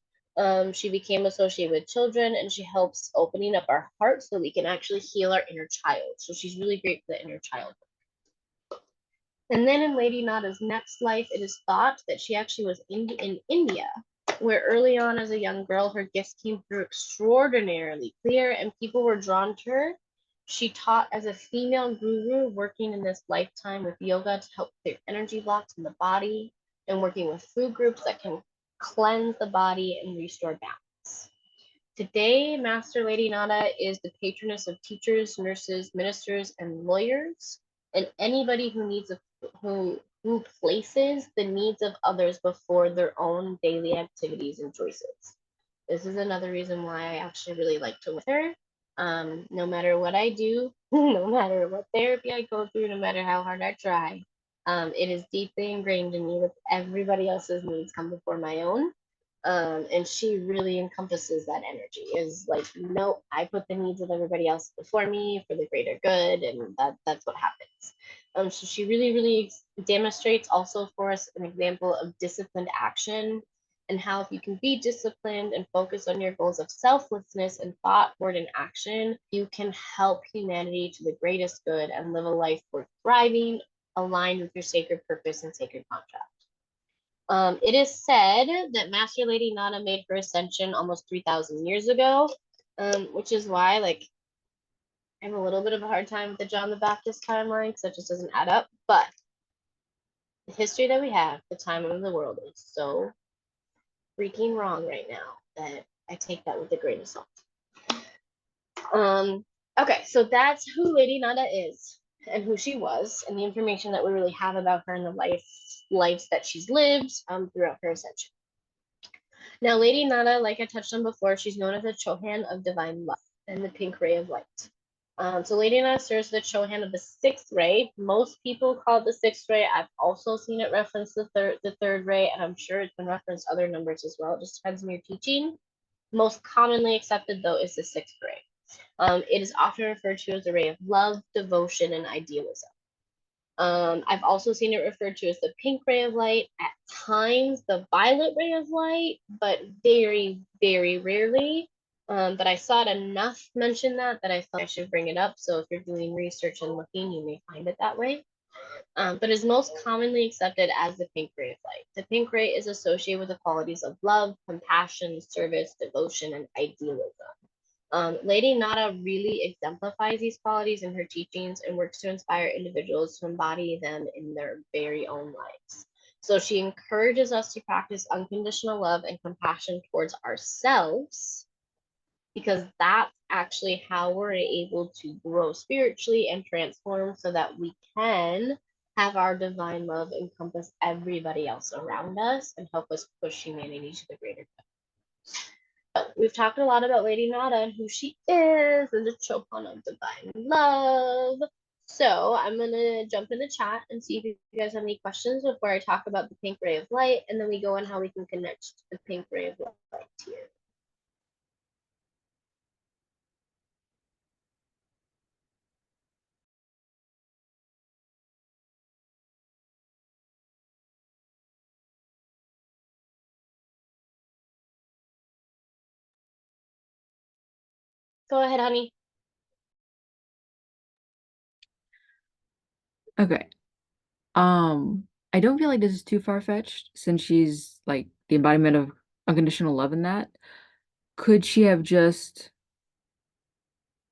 S1: she became associated with children, and she helps opening up our hearts so we can actually heal our inner child. So she's really great for the inner child. And then in Lady Nada's next life, it is thought that she actually was in India, where early on as a young girl, her gifts came through extraordinarily clear and people were drawn to her. She taught as a female guru, working in this lifetime with yoga to help clear energy blocks in the body, and working with food groups that can cleanse the body and restore balance. Today, Master Lady Nada is the patroness of teachers, nurses, ministers, and lawyers, and anybody who needs who places the needs of others before their own daily activities and choices. This is another reason why I actually really like to work with her. No matter what I do, no matter what therapy I go through, no matter how hard I try, it is deeply ingrained in me that everybody else's needs come before my own. And she really encompasses that energy. Is like, no, I put the needs of everybody else before me for the greater good, and that's what happens. So she really demonstrates also for us an example of disciplined action, and how if you can be disciplined and focus on your goals of selflessness and thought, word, and action, you can help humanity to the greatest good and live a life worth thriving, aligned with your sacred purpose and sacred contract. It is said that Master Lady Nana made her ascension almost 3,000 years ago, which is why, like, I have a little bit of a hard time with the John the Baptist timeline because that just doesn't add up. But the history that we have, the time of the world, is so freaking wrong right now that I take that with a grain of salt. Okay, so that's who Lady Nada is and who she was, and the information that we really have about her and the lives that she's lived throughout her ascension. Now, Lady Nada, like I touched on before, she's known as the Chohan of divine love and the pink ray of light. So Lady Nada serves the Chohan of the sixth ray. Most people call it the sixth ray. I've also seen it reference the third ray, and I'm sure it's been referenced other numbers as well. It just depends on your teaching. Most commonly accepted, though, is the sixth ray. It is often referred to as the ray of love, devotion, and idealism. I've also seen it referred to as the pink ray of light, at times the violet ray of light, but very rarely. But I saw it enough mention that I felt I should bring it up. So if you're doing research and looking, you may find it that way. But is most commonly accepted as the pink ray of light. The pink ray is associated with the qualities of love, compassion, service, devotion, and idealism. Lady Nada really exemplifies these qualities in her teachings and works to inspire individuals to embody them in their very own lives. So she encourages us to practice unconditional love and compassion towards ourselves, because that's actually how we're able to grow spiritually and transform so that we can have our divine love encompass everybody else around us and help us push humanity to the greater good. We've talked a lot about Lady Nada and who she is and the Chohan of divine love. So I'm going to jump in the chat and see if you guys have any questions before I talk about the pink ray of light, and then we go on how we can connect the pink ray of light here. Go ahead, honey.
S2: Okay. I don't feel like this is too far-fetched since she's like the embodiment of unconditional love in that. Could she have just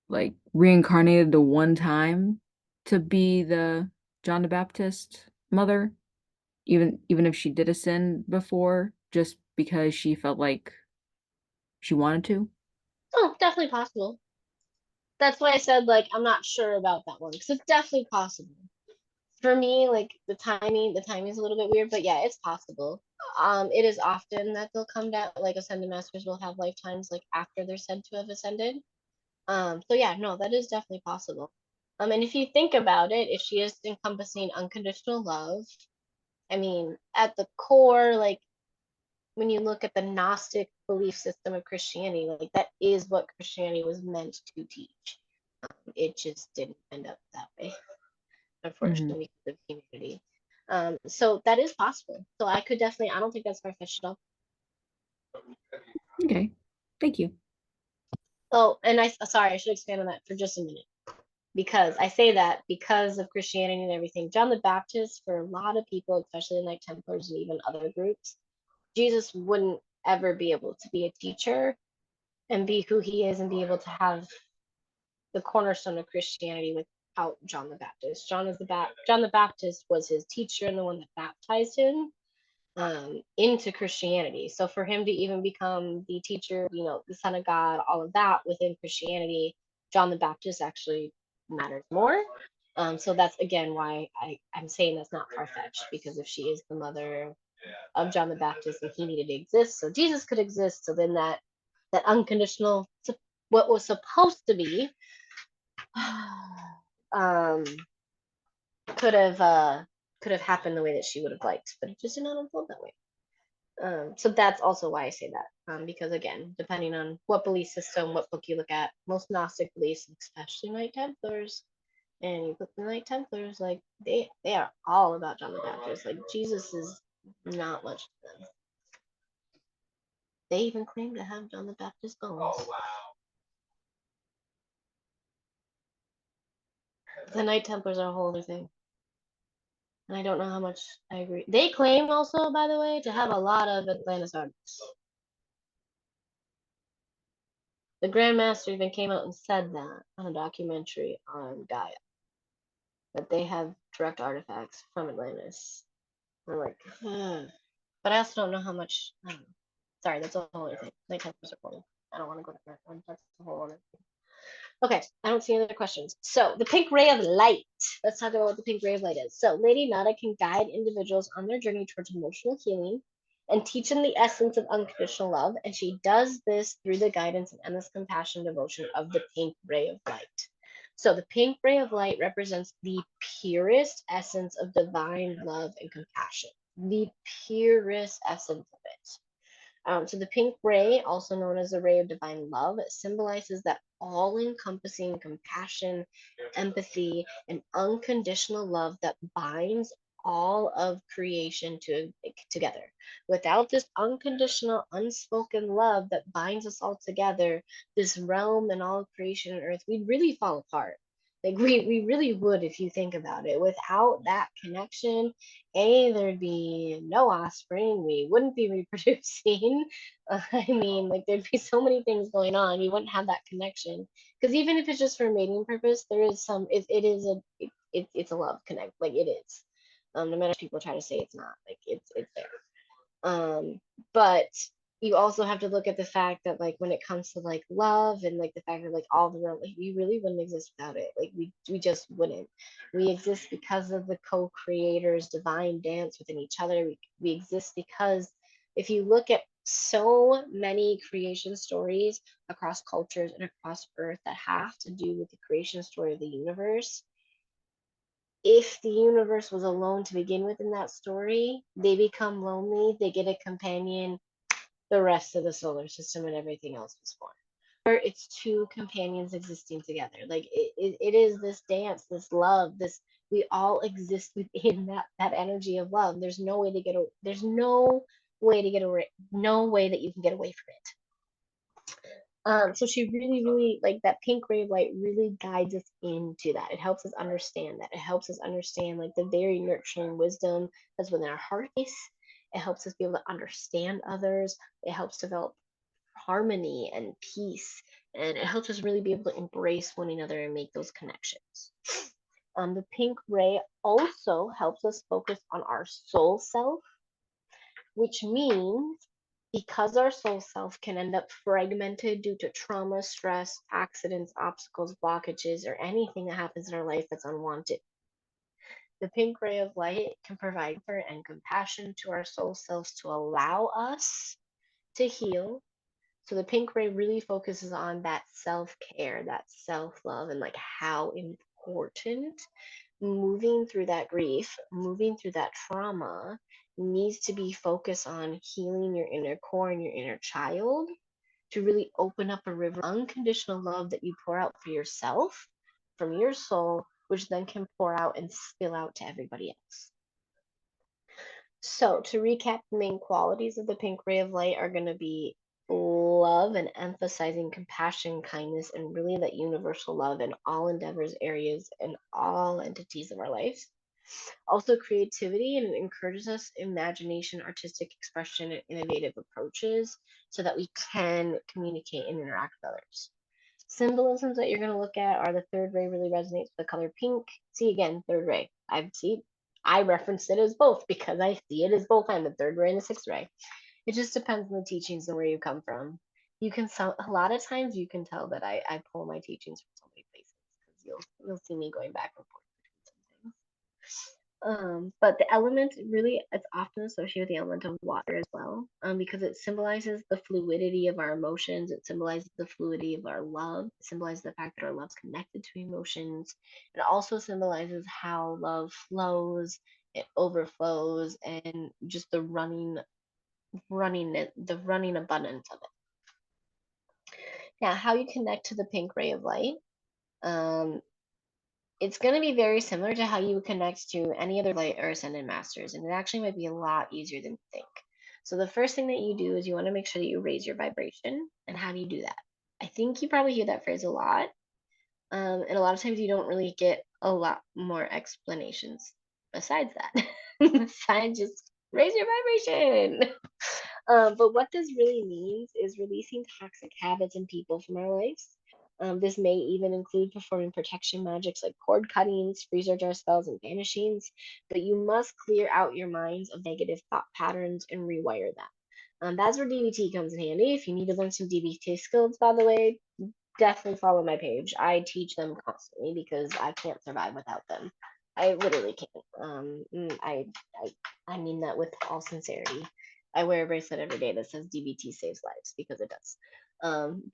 S2: like reincarnated the one time to be the John the Baptist mother, even if she did a sin before, just because she felt like she wanted to?
S1: Oh, definitely possible. That's why I said, like, I'm not sure about that one because it's definitely possible. For me, like the timing is a little bit weird, but yeah, it's possible. It is often that they'll come down, like ascended masters will have lifetimes like after they're said to have ascended. So yeah, no, that is definitely possible. And if you think about it, if she is encompassing unconditional love, I mean, at the core, like when you look at the Gnostic belief system of Christianity, like that is what Christianity was meant to teach. It just didn't end up that way,
S2: Hmm.
S1: unfortunately, because of humanity. So that is possible. So I could definitely, I don't think that's far-fetched at all.
S2: Okay. Thank you.
S1: Oh, and sorry, I should expand on that for just a minute. Because I say that because of Christianity and everything. John the Baptist, for a lot of people, especially like Templars and even other groups, Jesus wouldn't ever be able to be a teacher and be who he is and be able to have the cornerstone of Christianity without John the Baptist. John the Baptist was his teacher and the one that baptized him into Christianity. So for him to even become the teacher, the Son of God, all of that within Christianity, John the Baptist actually matters more. So that's again why I'm saying that's not far fetched, because if she is the mother of John the Baptist and he needed to exist, so Jesus could exist. So then that unconditional, what was supposed to be, um, could have happened the way that she would have liked, but it just did not unfold that way. So that's also why I say that, because again, depending on what belief system, what book you look at, most Gnostic beliefs, especially Knight Templars, and you put the Knight Templars, like they are all about John the Baptist. Like Jesus is not much to them. They even claim to have John the Baptist bones. Oh, wow. The Knight Templars are a whole other thing. And I don't know how much I agree. They claim also, by the way, to have a lot of Atlantis artists. The Grandmaster even came out and said that on a documentary on Gaia, that they have direct artifacts from Atlantis. I'm like, but I also don't know how much. I don't know. Sorry, that's a whole other thing. Night Templars are cool. I don't want to go to that one. That's a whole other thing. Okay, I don't see any other questions. So the pink ray of light. Let's talk about what the pink ray of light is. So Lady Nada can guide individuals on their journey towards emotional healing and teach them the essence of unconditional love. And she does this through the guidance and endless compassion devotion of the pink ray of light. So the pink ray of light represents the purest essence of divine love and compassion. The purest essence of it. So the pink ray, also known as the ray of divine love, symbolizes that all-encompassing compassion, empathy, and unconditional love that binds all of creation together. Without this unconditional, unspoken love that binds us all together, this realm and all of creation on earth, we'd really fall apart. Like we really would if you think about it. Without that connection, there'd be no offspring. We wouldn't be reproducing. I mean, like there'd be so many things going on. You wouldn't have that connection. Because even if it's just for mating purpose, there is some. It is it's a love connect. Like it is. No matter if people try to say it's not. Like it's there. But you also have to look at the fact that like when it comes to like love and like the fact that like all the world, like we really wouldn't exist without it. Like we just wouldn't. We exist because of the co-creators divine dance within each other. We exist because if you look at so many creation stories across cultures and across earth that have to do with the creation story of the universe, if the universe was alone to begin with in that story, they become lonely, they get a companion, the rest of the solar system and everything else was formed. Or it's two companions existing together. Like it is this dance, this love, this we all exist within that energy of love. There's no way to get there's no way to get away, no way that you can get away from it. So she really like that pink ray of light really guides us into that. It helps us understand that. It helps us understand like the very nurturing wisdom that's within our heart space. It helps us be able to understand others. It helps develop harmony and peace. And it helps us really be able to embrace one another and make those connections. The pink ray also helps us focus on our soul self, which means because our soul self can end up fragmented due to trauma, stress, accidents, obstacles, blockages, or anything that happens in our life that's unwanted. The pink ray of light can provide comfort and compassion to our soul selves to allow us to heal. So the pink ray really focuses on that self-care, that self-love, and like how important moving through that grief, moving through that trauma needs to be focused on healing your inner core and your inner child to really open up a river of unconditional love that you pour out for yourself from your soul, which then can pour out and spill out to everybody else. So, to recap, the main qualities of the pink ray of light are going to be love and emphasizing compassion, kindness, and really that universal love in all endeavors, areas, and all entities of our lives. Also, creativity, and it encourages us imagination, artistic expression, and innovative approaches so that we can communicate and interact with others. Symbolisms that you're going to look at are the third ray really resonates with the color pink. See again, third ray. I referenced it as both because I see it as both. I'm the third ray and the sixth ray. It just depends on the teachings and where you come from. You can a lot of times you can tell that I pull my teachings from so many places because you'll see me going back and forth between some things. But the element really it's often associated with the element of water as well, because it symbolizes the fluidity of our emotions. It symbolizes the fluidity of our love. It symbolizes the fact that our love's connected to emotions. It also symbolizes how love flows, it overflows, and just the running abundance of it. Now, how you connect to the pink ray of light. Um, it's going to be very similar to how you would connect to any other light or ascended masters, and it actually might be a lot easier than you think. So the first thing that you do is you want to make sure that you raise your vibration. And how do you do that? I think you probably hear that phrase a lot, and a lot of times you don't really get a lot more explanations besides that. Besides just raise your vibration. But what this really means is releasing toxic habits and people from our lives. This may even include performing protection magics like cord cuttings, freezer jar spells, and vanishings, but you must clear out your minds of negative thought patterns and rewire them. That's where DBT comes in handy. If you need to learn some DBT skills, by the way, definitely follow my page. I teach them constantly because I can't survive without them. I literally can't. I mean that with all sincerity. I wear a bracelet every day that says DBT saves lives because it does.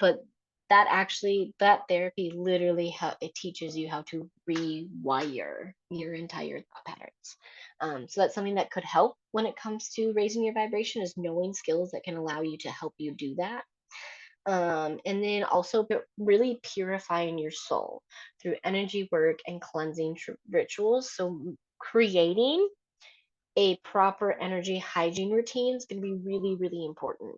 S1: But that therapy literally it teaches you how to rewire your entire thought patterns. So that's something that could help when it comes to raising your vibration is knowing skills that can allow you to help you do that. And then also really purifying your soul through energy work and cleansing rituals. So creating a proper energy hygiene routine is going to be really, really important.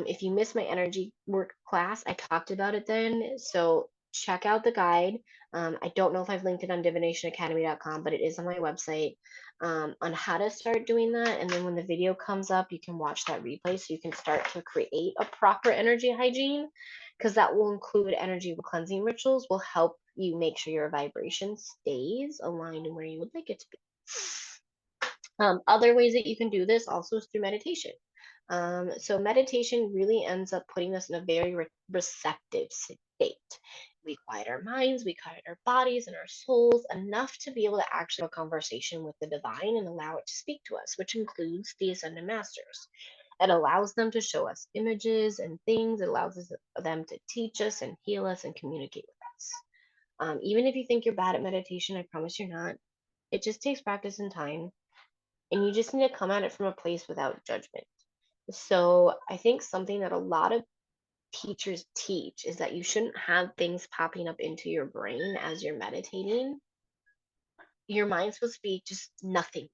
S1: If you missed my energy work class, I talked about it then. So check out the guide. I don't know if I've linked it on divinationacademy.com, but it is on my website on how to start doing that. And then when the video comes up, you can watch that replay so you can start to create a proper energy hygiene because that will include energy cleansing rituals, will help you make sure your vibration stays aligned and where you would like it to be. Other ways that you can do this also is through meditation. So meditation really ends up putting us in a very receptive state. We quiet our minds, we quiet our bodies and our souls enough to be able to actually have a conversation with the divine and allow it to speak to us, which includes the ascended masters. It allows them to show us images and things. It allows them to teach us and heal us and communicate with us. Even if you think you're bad at meditation, I promise you're not. It just takes practice and time, and you just need to come at it from a place without judgment. So I think something that a lot of teachers teach is that you shouldn't have things popping up into your brain as you're meditating. Your mind's supposed to be just nothingness.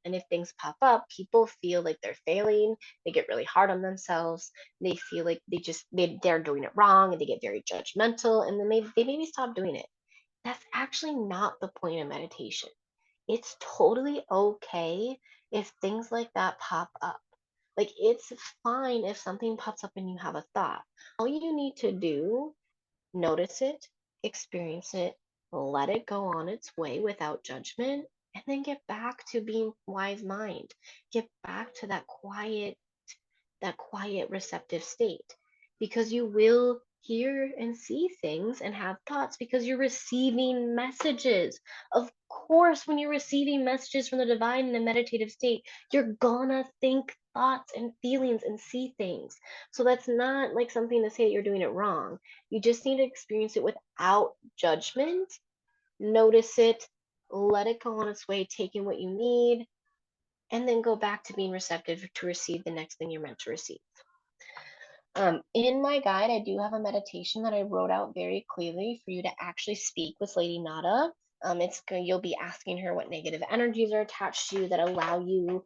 S1: And if things pop up, people feel like they're failing. They get really hard on themselves. They feel like they're doing it wrong, and they get very judgmental, and then they maybe stop doing it. That's actually not the point of meditation. It's totally okay if things like that pop up. Like, it's fine if something pops up and you have a thought. All you need to do, notice it, experience it, let it go on its way without judgment, and then get back to being wise mind. Get back to that quiet receptive state, because you will hear and see things and have thoughts because you're receiving messages. Of course, when you're receiving messages from the divine in a meditative state, you're gonna think thoughts and feelings and see things. So that's not like something to say that you're doing it wrong. You just need to experience it without judgment, notice it, let it go on its way, take in what you need, and then go back to being receptive to receive the next thing you're meant to receive. In my guide, I do have a meditation that I wrote out very clearly for you to actually speak with Lady Nada. You'll be asking her what negative energies are attached to you that allow you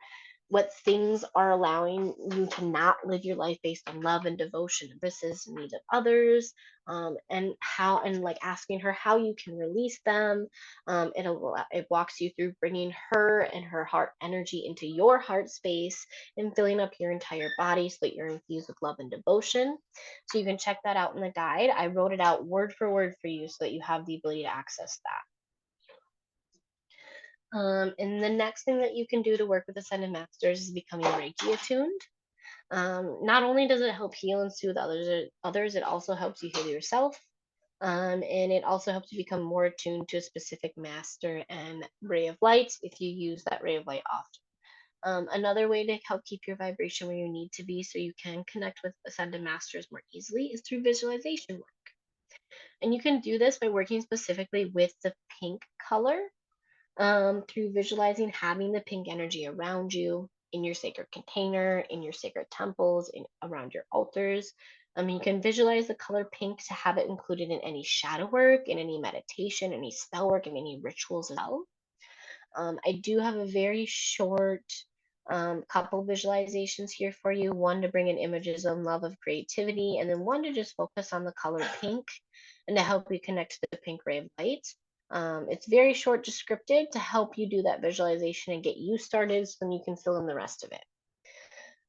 S1: what things are allowing you to not live your life based on love and devotion and services and needs of others, and how, and like asking her how you can release them. It walks you through bringing her and her heart energy into your heart space and filling up your entire body so that you're infused with love and devotion. So you can check that out in the guide. I wrote it out word for word for you so that you have the ability to access that. And the next thing that you can do to work with Ascended Masters is becoming Reiki attuned. Not only does it help heal and soothe others, it also helps you heal yourself. And it also helps you become more attuned to a specific master and ray of light if you use that ray of light often. Another way to help keep your vibration where you need to be so you can connect with Ascended Masters more easily is through visualization work. And you can do this by working specifically with the pink color, through visualizing having the pink energy around you in your sacred container, in your sacred temples, around your altars. You can visualize the color pink to have it included in any shadow work, in any meditation, any spell work, and any rituals as well. I do have a very short couple visualizations here for you. One to bring in images of love, of creativity, and then one to just focus on the color pink and to help you connect to the pink ray of light. It's very short descriptive to help you do that visualization and get you started so then you can fill in the rest of it.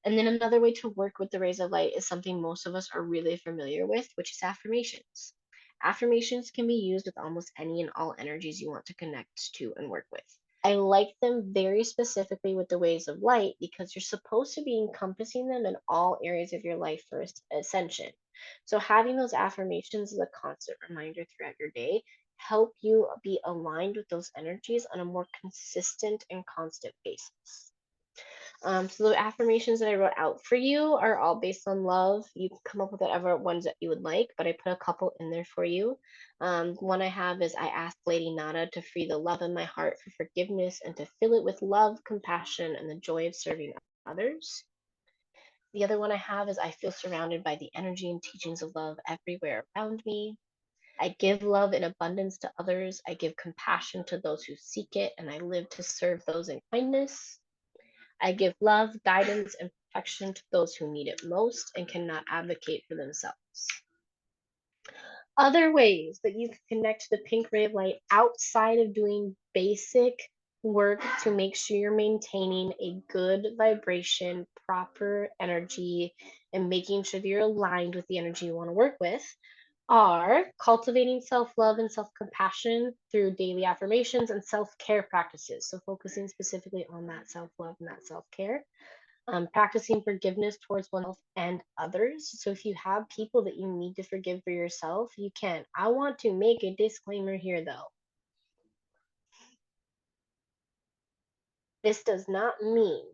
S1: And then another way to work with the rays of light is something most of us are really familiar with, which is affirmations. Affirmations can be used with almost any and all energies you want to connect to and work with. I like them very specifically with the ways of light because you're supposed to be encompassing them in all areas of your life for ascension. So having those affirmations as a constant reminder throughout your day help you be aligned with those energies on a more consistent and constant basis. So the affirmations that I wrote out for you are all based on love. You can come up with whatever ones that you would like, but I put a couple in there for you. One I have is I ask Lady Nada to free the love in my heart for forgiveness and to fill it with love, compassion, and the joy of serving others. The other one I have is I feel surrounded by the energy and teachings of love everywhere around me. I give love in abundance to others. I give compassion to those who seek it, and I live to serve those in kindness. I give love, guidance, and protection to those who need it most and cannot advocate for themselves. Other ways that you can connect to the pink ray of light outside of doing basic work to make sure you're maintaining a good vibration, proper energy, and making sure that you're aligned with the energy you want to work with are cultivating self love and self compassion through daily affirmations and self care practices. So, focusing specifically on that self love and that self care. Practicing forgiveness towards oneself and others. So, if you have people that you need to forgive for yourself, you can. I want to make a disclaimer here though. This does not mean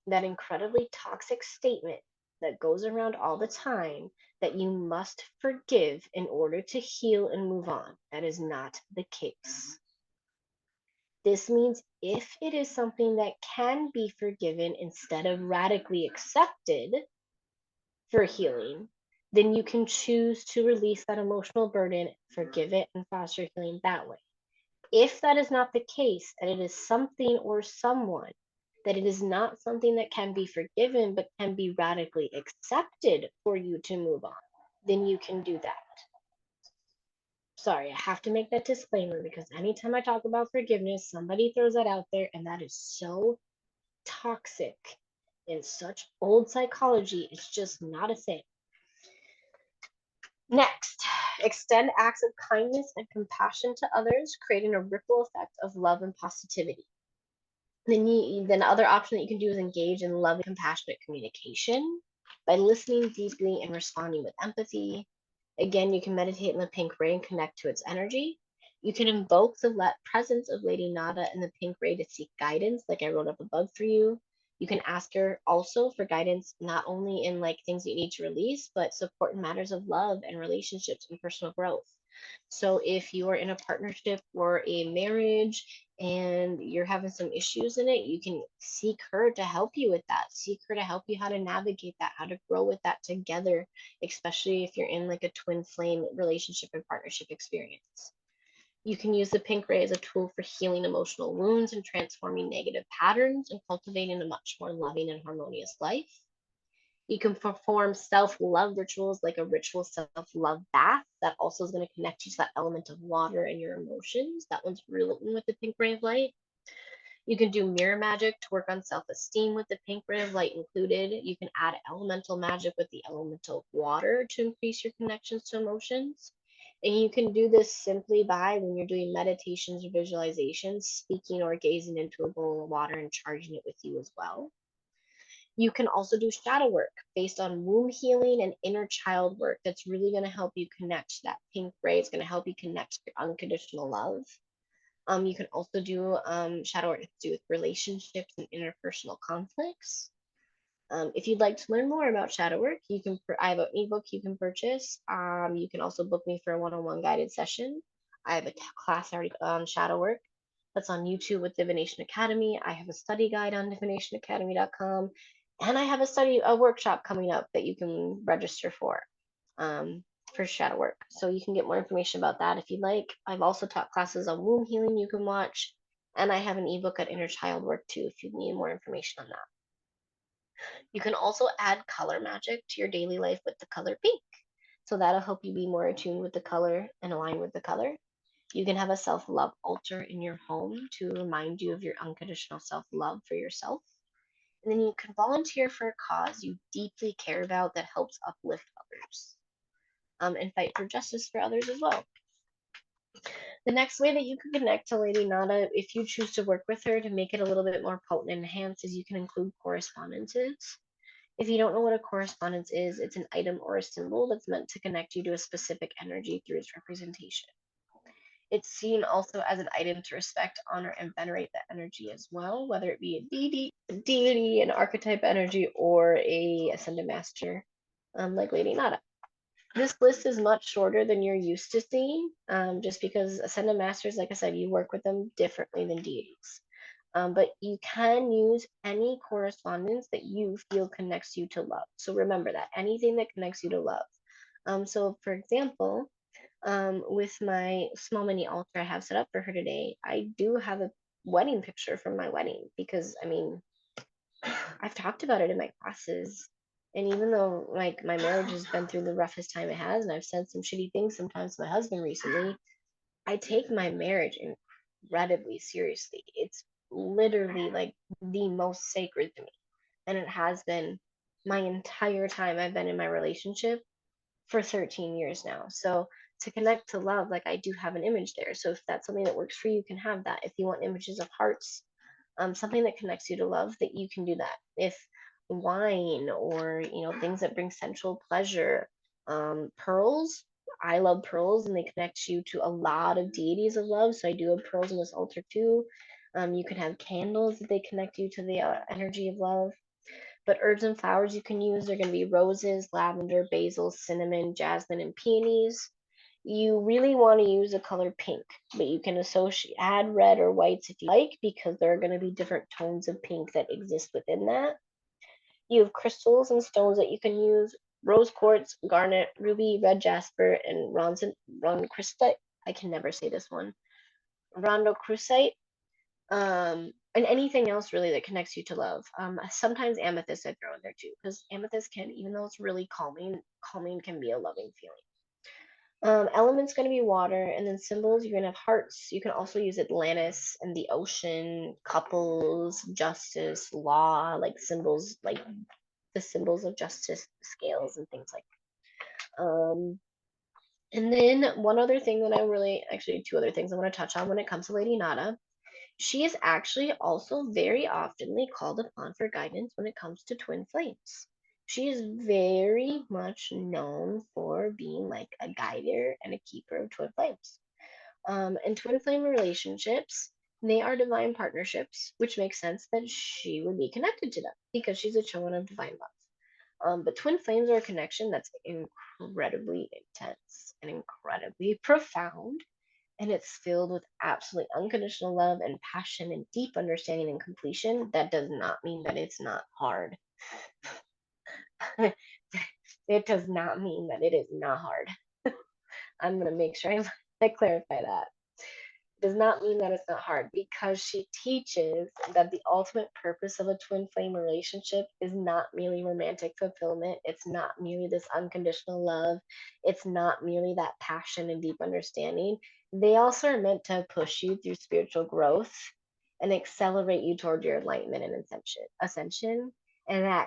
S1: that incredibly toxic statement that goes around all the time that you must forgive in order to heal and move on. That is not the case. This means if it is something that can be forgiven instead of radically accepted for healing, then you can choose to release that emotional burden, forgive it, and foster healing that way. If that is not the case, and it is something or someone that it is not something that can be forgiven but can be radically accepted for you to move on, then you can do that. Sorry, I have to make that disclaimer because anytime I talk about forgiveness, somebody throws that out there, and that is so toxic in such old psychology. It's just not a thing. Next, extend acts of kindness and compassion to others, creating a ripple effect of love and positivity. Then other option that you can do is engage in loving, compassionate communication by listening deeply and responding with empathy. Again, you can meditate in the pink ray and connect to its energy. You can invoke the presence of Lady Nada in the pink ray to seek guidance, like I wrote up above for you. You can ask her also for guidance, not only in like things you need to release, but support in matters of love and relationships and personal growth. So if you are in a partnership or a marriage and you're having some issues in it, you can seek her to help you with that. Seek her to help you how to navigate that, how to grow with that together, especially if you're in like a twin flame relationship and partnership experience. You can use the pink ray as a tool for healing emotional wounds and transforming negative patterns and cultivating a much more loving and harmonious life. You can perform self-love rituals like a ritual self-love bath that also is going to connect you to that element of water and your emotions. That one's really with the pink ray of light. You can do mirror magic to work on self-esteem with the pink ray of light included. You can add elemental magic with the elemental water to increase your connections to emotions. And you can do this simply by, when you're doing meditations or visualizations, speaking or gazing into a bowl of water and charging it with you as well. You can also do shadow work based on womb healing and inner child work that's really going to help you connect to that pink ray. It's going to help you connect to your unconditional love. You can also do shadow work to do with relationships and interpersonal conflicts. If you'd like to learn more about shadow work, I have an ebook you can purchase. You can also book me for a one-on-one guided session. I have a class already on shadow work that's on YouTube with Divination Academy. I have a study guide on divinationacademy.com, and I have a workshop coming up that you can register um, for shadow work. So you can get more information about that if you'd like. I've also taught classes on womb healing you can watch, and I have an ebook on inner child work too if you need more information on that. You can also add color magic to your daily life with the color pink. So that'll help you be more attuned with the color and align with the color. You can have a self love altar in your home to remind you of your unconditional self love for yourself. And then you can volunteer for a cause you deeply care about that helps uplift others, and fight for justice for others as well. The next way that you can connect to Lady Nada, if you choose to work with her to make it a little bit more potent and enhanced, is you can include correspondences. If you don't know what a correspondence is, it's an item or a symbol that's meant to connect you to a specific energy through its representation. It's seen also as an item to respect, honor, and venerate the energy as well, whether it be a deity, an archetype energy, or a ascended master, like Lady Nada. This list is much shorter than you're used to seeing, just because ascended masters, like I said, you work with them differently than deities. But you can use any correspondence that you feel connects you to love. So remember that anything that connects you to love. So, for example, with my small mini altar I have set up for her today, I do have a wedding picture from my wedding because, I mean, I've talked about it in my classes. And even though like my marriage has been through the roughest time it has, and I've said some shitty things sometimes to my husband recently, I take my marriage incredibly seriously. It's literally like the most sacred to me. And it has been my entire time I've been in my relationship for 13 years now. So to connect to love, like I do have an image there. So if that's something that works for you, you can have that. If you want images of hearts, something that connects you to love, that you can do that. If wine or things that bring sensual pleasure, pearls. I love pearls, and they connect you to a lot of deities of love. So I do have pearls in this altar too. You can have candles that they connect you to the energy of love. But herbs and flowers you can use are going to be roses, lavender, basil, cinnamon, jasmine, and peonies. You really want to use the color pink, but you can add red or whites if you like, because there are going to be different tones of pink that exist within that. You have crystals and stones that you can use: rose quartz, garnet, ruby, red jasper, and rondocrustite. I can never say this one. Rondocrustite. And anything else really that connects you to love. Sometimes amethyst I throw in there too, because amethyst can, even though it's really calming can be a loving feeling. Element's going to be water, and then symbols, you're going to have hearts. You can also use Atlantis and the ocean, couples, justice, law, like symbols, like the symbols of justice, scales, and things like that. And then one other thing that actually two other things I want to touch on when it comes to Lady Nada. She is actually also very oftenly called upon for guidance when it comes to twin flames. She is very much known for being like a guider and a keeper of twin flames. And twin flame relationships, they are divine partnerships, which makes sense that she would be connected to them because she's a Chohan of divine love. But twin flames are a connection that's incredibly intense and incredibly profound, and it's filled with absolutely unconditional love and passion and deep understanding and completion. That does not mean that it's not hard. It does not mean that it is not hard. I'm going to make sure I clarify that. does not mean that it's not hard, because she teaches that the ultimate purpose of a twin flame relationship is not merely romantic fulfillment. It's not merely this unconditional love. It's not merely that passion and deep understanding. They also are meant to push you through spiritual growth and accelerate you toward your enlightenment and ascension. And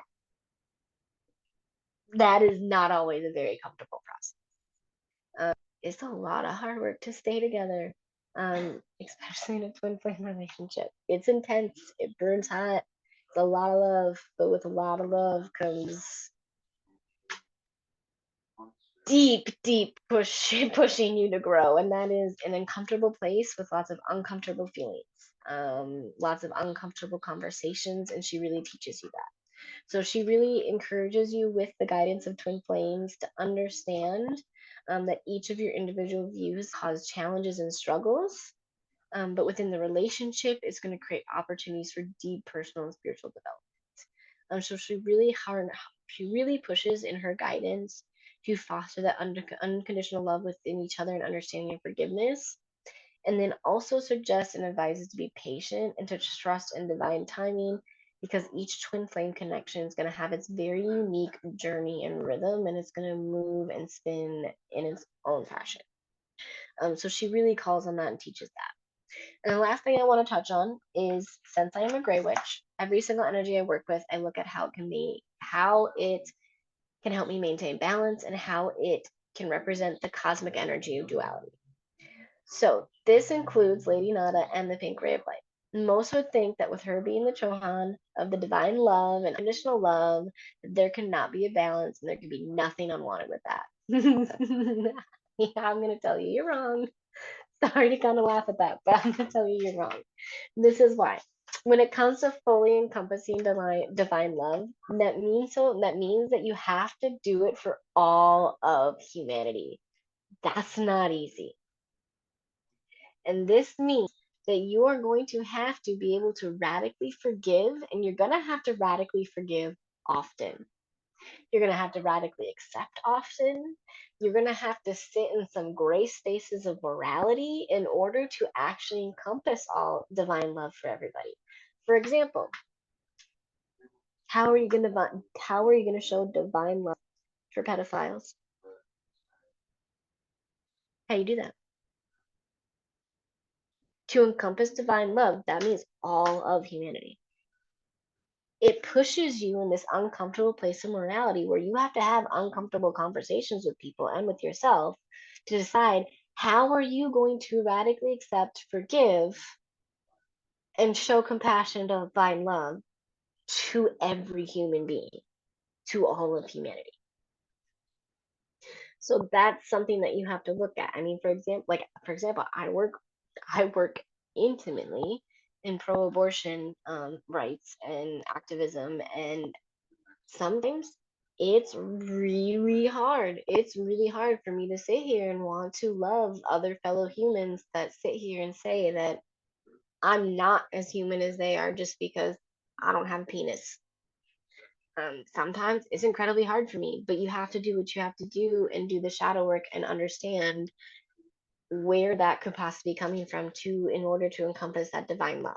S1: that is not always a very comfortable process. It's a lot of hard work to stay together, especially in a twin flame relationship. It's intense, it burns hot, it's a lot of love, but with a lot of love comes deep pushing you to grow, and that is an uncomfortable place with lots of uncomfortable feelings, lots of uncomfortable conversations, and she really teaches you that. So she really encourages you, with the guidance of twin flames, to understand that each of your individual views cause challenges and struggles, but within the relationship, it's going to create opportunities for deep personal and spiritual development. So she really pushes in her guidance to foster that unconditional love within each other and understanding and forgiveness, and then also suggests and advises to be patient and to trust in divine timing, because each twin flame connection is going to have its very unique journey and rhythm, and it's going to move and spin in its own fashion. So she really calls on that and teaches that. And the last thing I want to touch on is, since I am a gray witch, every single energy I work with, I look at how it can help me maintain balance, and how it can represent the cosmic energy of duality. So this includes Lady Nada and the pink ray of light. Most would think that with her being the Chohan of the divine love and unconditional love, there cannot be a balance and there can be nothing unwanted with that. Yeah, I'm going to tell you you're wrong. Sorry to kind of laugh at that, but I'm going to tell you you're wrong. This is why. When it comes to fully encompassing divine love, that means that you have to do it for all of humanity. That's not easy. And this means that you are going to have to be able to radically forgive, and you're going to have to radically forgive often. You're going to have to radically accept often. You're going to have to sit in some gray spaces of morality in order to actually encompass all divine love for everybody. For example, how are you going to show divine love for pedophiles? How do you do that? To encompass divine love, that means all of humanity. It pushes you in this uncomfortable place of morality where you have to have uncomfortable conversations with people and with yourself to decide, how are you going to radically accept, forgive, and show compassion, divine love to every human being, to all of humanity. So that's something that you have to look at. I mean, for example, I work intimately in pro-abortion rights and activism, and sometimes it's really hard. It's really hard for me to sit here and want to love other fellow humans that sit here and say that I'm not as human as they are just because I don't have a penis. Sometimes it's incredibly hard for me, but you have to do what you have to do and do the shadow work and understand where that could possibly be coming from in order to encompass that divine love.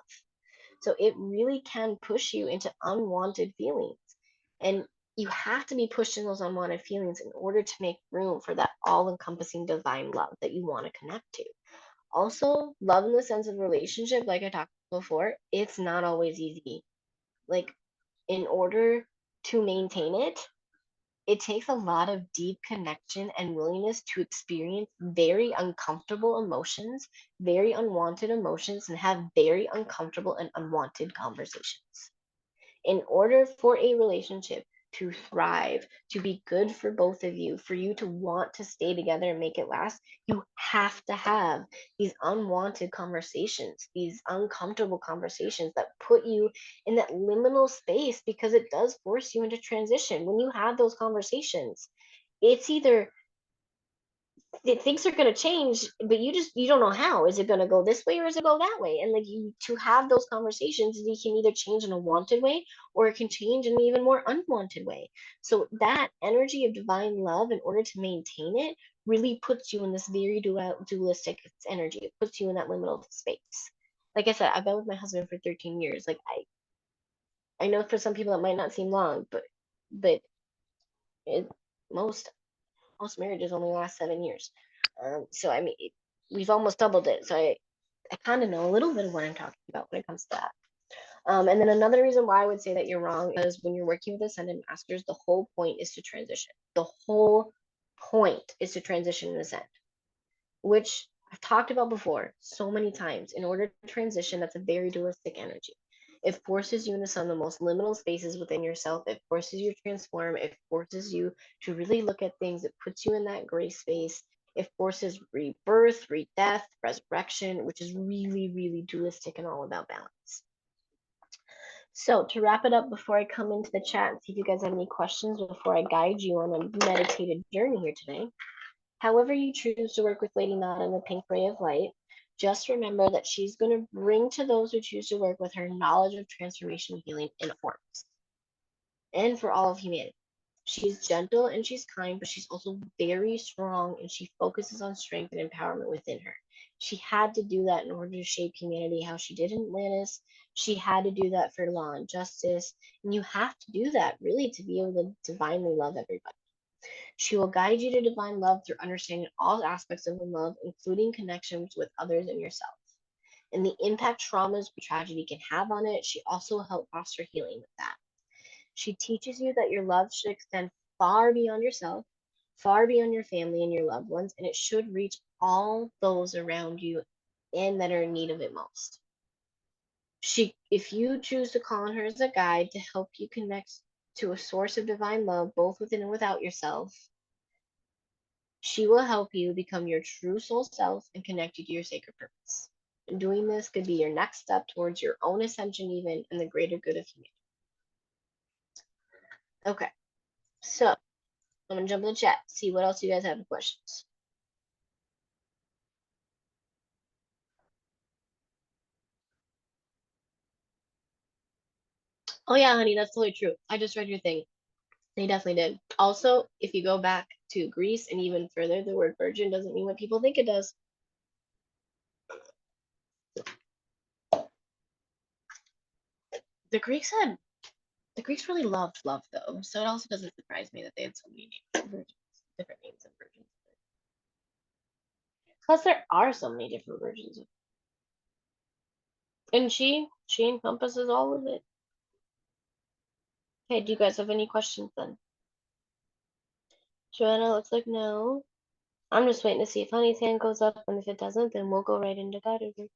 S1: So it really can push you into unwanted feelings. And you have to be pushed in those unwanted feelings in order to make room for that all encompassing divine love that you want to connect to. Also, love in the sense of relationship, like I talked before, it's not always easy. Like, in order to maintain it, it takes a lot of deep connection and willingness to experience very uncomfortable emotions, very unwanted emotions, and have very uncomfortable and unwanted conversations. In order for a relationship to thrive, to be good for both of you, for you to want to stay together and make it last, you have to have these unwanted conversations, these uncomfortable conversations that put you in that liminal space, because it does force you into transition. When you have those conversations, it's either things are going to change, but you don't know how. Is it going to go this way or is it go that way? And like you to have those conversations, you can either change in a wanted way or it can change in an even more unwanted way. So that energy of divine love, in order to maintain it, really puts you in this very dualistic energy. It puts you in that liminal space. Like I said, I've been with my husband for 13 years. Like I know for some people it might not seem long, but it, most most marriages only last 7 years. So I mean, we've almost doubled it. So I kind of know a little bit of what I'm talking about when it comes to that. And then another reason why I would say that you're wrong is when you're working with ascended masters, the whole point is to transition. The whole point is to transition and ascend, which I've talked about before so many times. In order to transition, that's a very dualistic energy. It forces you into some of the most liminal spaces within yourself. It forces you to transform. It forces you to really look at things. It puts you in that gray space. It forces rebirth, redeath, resurrection, which is really, really dualistic and all about balance. So to wrap it up before I come into the chat and see if you guys have any questions before I guide you on a meditated journey here today. However you choose to work with Lady Nada and the Pink Ray of Light, just remember that she's going to bring to those who choose to work with her knowledge of transformation healing in forms and for all of humanity. She's gentle and she's kind, but she's also very strong and she focuses on strength and empowerment within her. She had to do that in order to shape humanity how she did in Atlantis. She had to do that for law and justice. And you have to do that really to be able to divinely love everybody. She will guide you to divine love through understanding all aspects of the love, including connections with others and yourself. And the impact traumas or tragedy can have on it, she also will help foster healing with that. She teaches you that your love should extend far beyond yourself, far beyond your family and your loved ones, and it should reach all those around you and that are in need of it most. If you choose to call on her as a guide to help you connect to a source of divine love, both within and without yourself, she will help you become your true soul self and connect you to your sacred purpose. And doing this could be your next step towards your own ascension, even and the greater good of humanity. Okay, so I'm gonna jump in the chat, see what else you guys have for questions. Oh yeah, honey, that's totally true. I just read your thing. They definitely did. Also, if you go back to Greece and even further, the word virgin doesn't mean what people think it does. The Greeks had the Greeks really loved love though, so it also doesn't surprise me that they had so many names of virgins, different names of virgins. Plus, there are so many different versions of, and she encompasses all of it. Okay, do you guys have any questions then? Joanna looks like no. I'm just waiting to see if Honey's hand goes up, and if it doesn't, then we'll go right into guided work.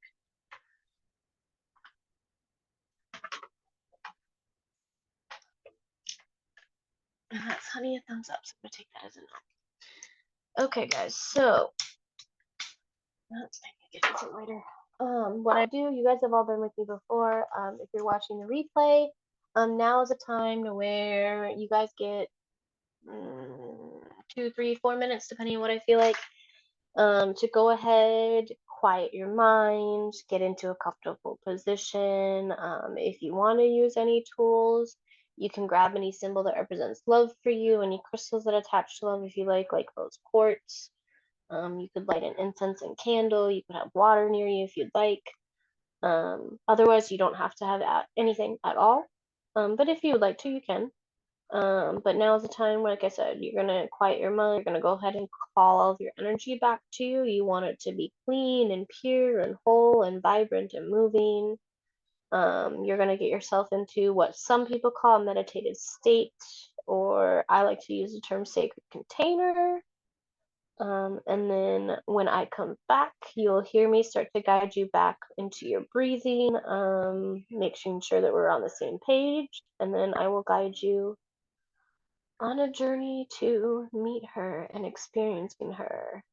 S1: That's Honey a thumbs up, so I'm gonna take that as a no. Okay, guys, so let's get into it later. What I do, you guys have all been with me before. If you're watching the replay, now is the time to where you guys get 2, 3, 4 minutes, depending on what I feel like, to go ahead, quiet your mind, get into a comfortable position. If you want to use any tools, you can grab any symbol that represents love for you, any crystals that attach to love if you like rose quartz. You could light an incense and candle. You could have water near you if you'd like. Otherwise, you don't have to have anything at all. But if you would like to, you can. But now is the time, like I said, you're going to quiet your mind. You're going to go ahead and call all of your energy back to you. You want it to be clean and pure and whole and vibrant and moving. You're going to get yourself into what some people call a meditative state, or I like to use the term sacred container. And then when I come back, you'll hear me start to guide you back into your breathing, making sure that we're on the same page. And then I will guide you on a journey to meet her and experiencing her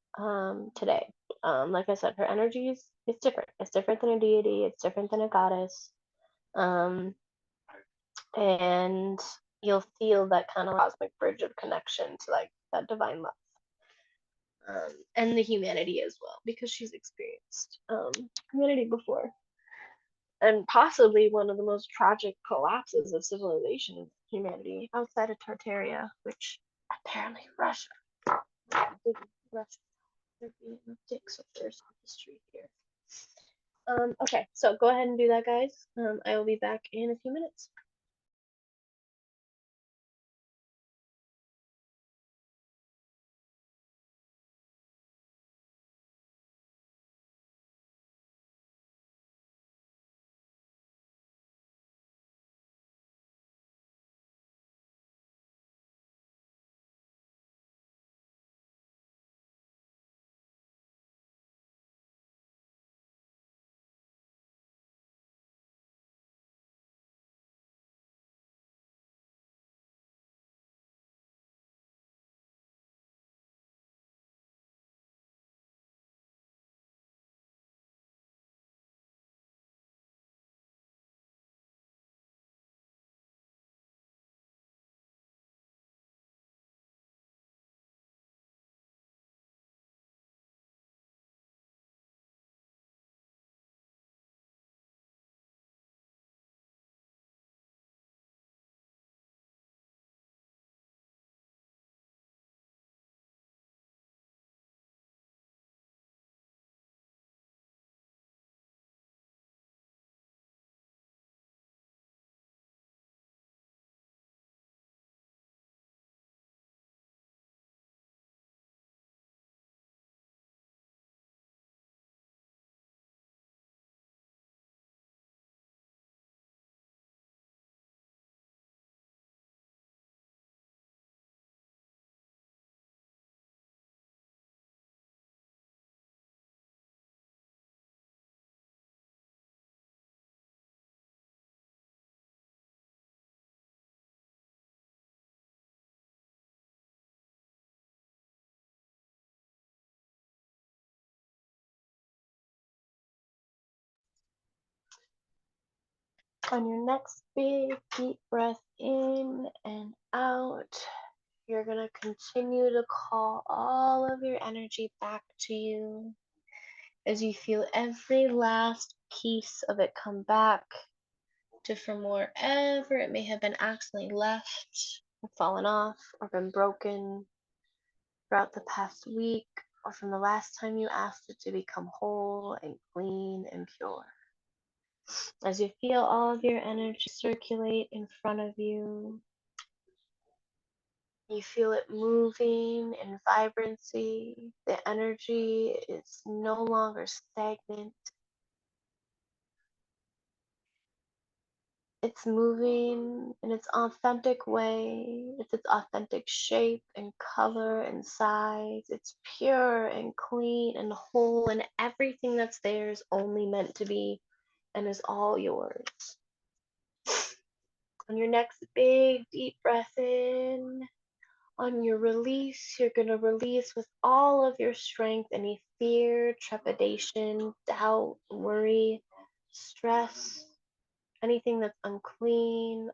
S1: today. Like I said, her energy is different. It's different than a deity. It's different than a goddess. And you'll feel that kind of cosmic bridge of connection to like that divine love. and the humanity as well, because she's experienced humanity before. And possibly one of the most tragic collapses of civilization in humanity outside of Tartaria, which apparently Russia. Russia. They're being dicks with their history here. Okay, so go ahead and do that, guys. I will be back in a few minutes. On your next big deep breath in and out, you're going to continue to call all of your energy back to you as you feel every last piece of it come back to from wherever it may have been accidentally left, or fallen off, or been broken throughout the past week, or from the last time you asked it to become whole and clean and pure. As you feel all of your energy circulate in front of you, you feel it moving in vibrancy. The energy is no longer stagnant. It's moving in its authentic way. It's its authentic shape and color and size. It's pure and clean and whole, and everything that's there is only meant to be and is all yours. On your next big deep breath in, on your release, you're going to release with all of your strength any fear, trepidation, doubt, worry, stress, anything that's unclean,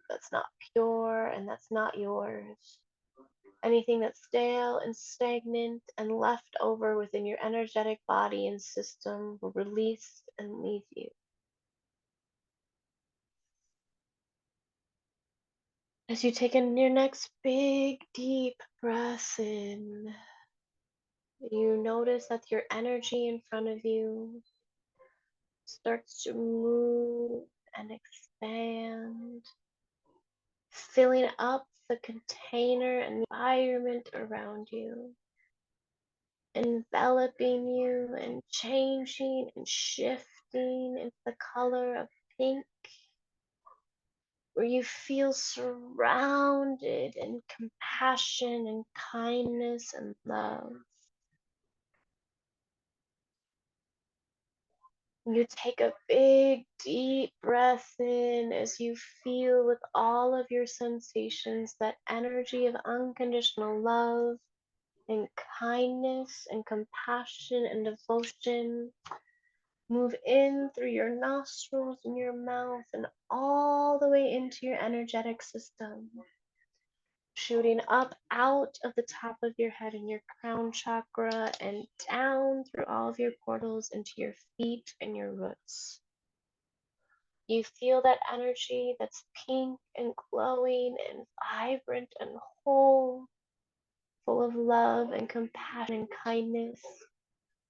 S1: that's not pure, and that's not yours. Anything that's stale and stagnant and left over within your energetic body and system will release and leave you. As you take in your next big, deep breath in, you notice that your energy in front of you starts to move and expand, filling up the container and the environment around you, enveloping you and changing and shifting into the color of pink, where you feel surrounded in compassion and kindness and love. You take a big, deep breath in as you feel with all of your sensations that energy of unconditional love and kindness and compassion and devotion move in through your nostrils and your mouth and all the way into your energetic system. shooting up out of the top of your head in your crown chakra and down through all of your portals into your feet and your roots. You feel that energy that's pink and glowing and vibrant and whole, full of love and compassion and kindness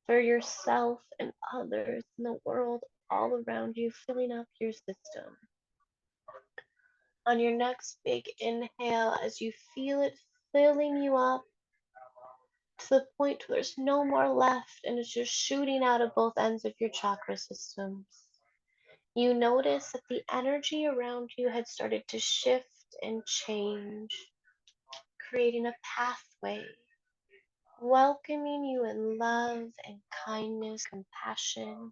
S1: for yourself and others in the world all around you, filling up your system. On your next big inhale, as you feel it filling you up to the point where there's no more left and it's just shooting out of both ends of your chakra systems, you notice that the energy around you had started to shift and change, creating a pathway, welcoming you in love and kindness, compassion,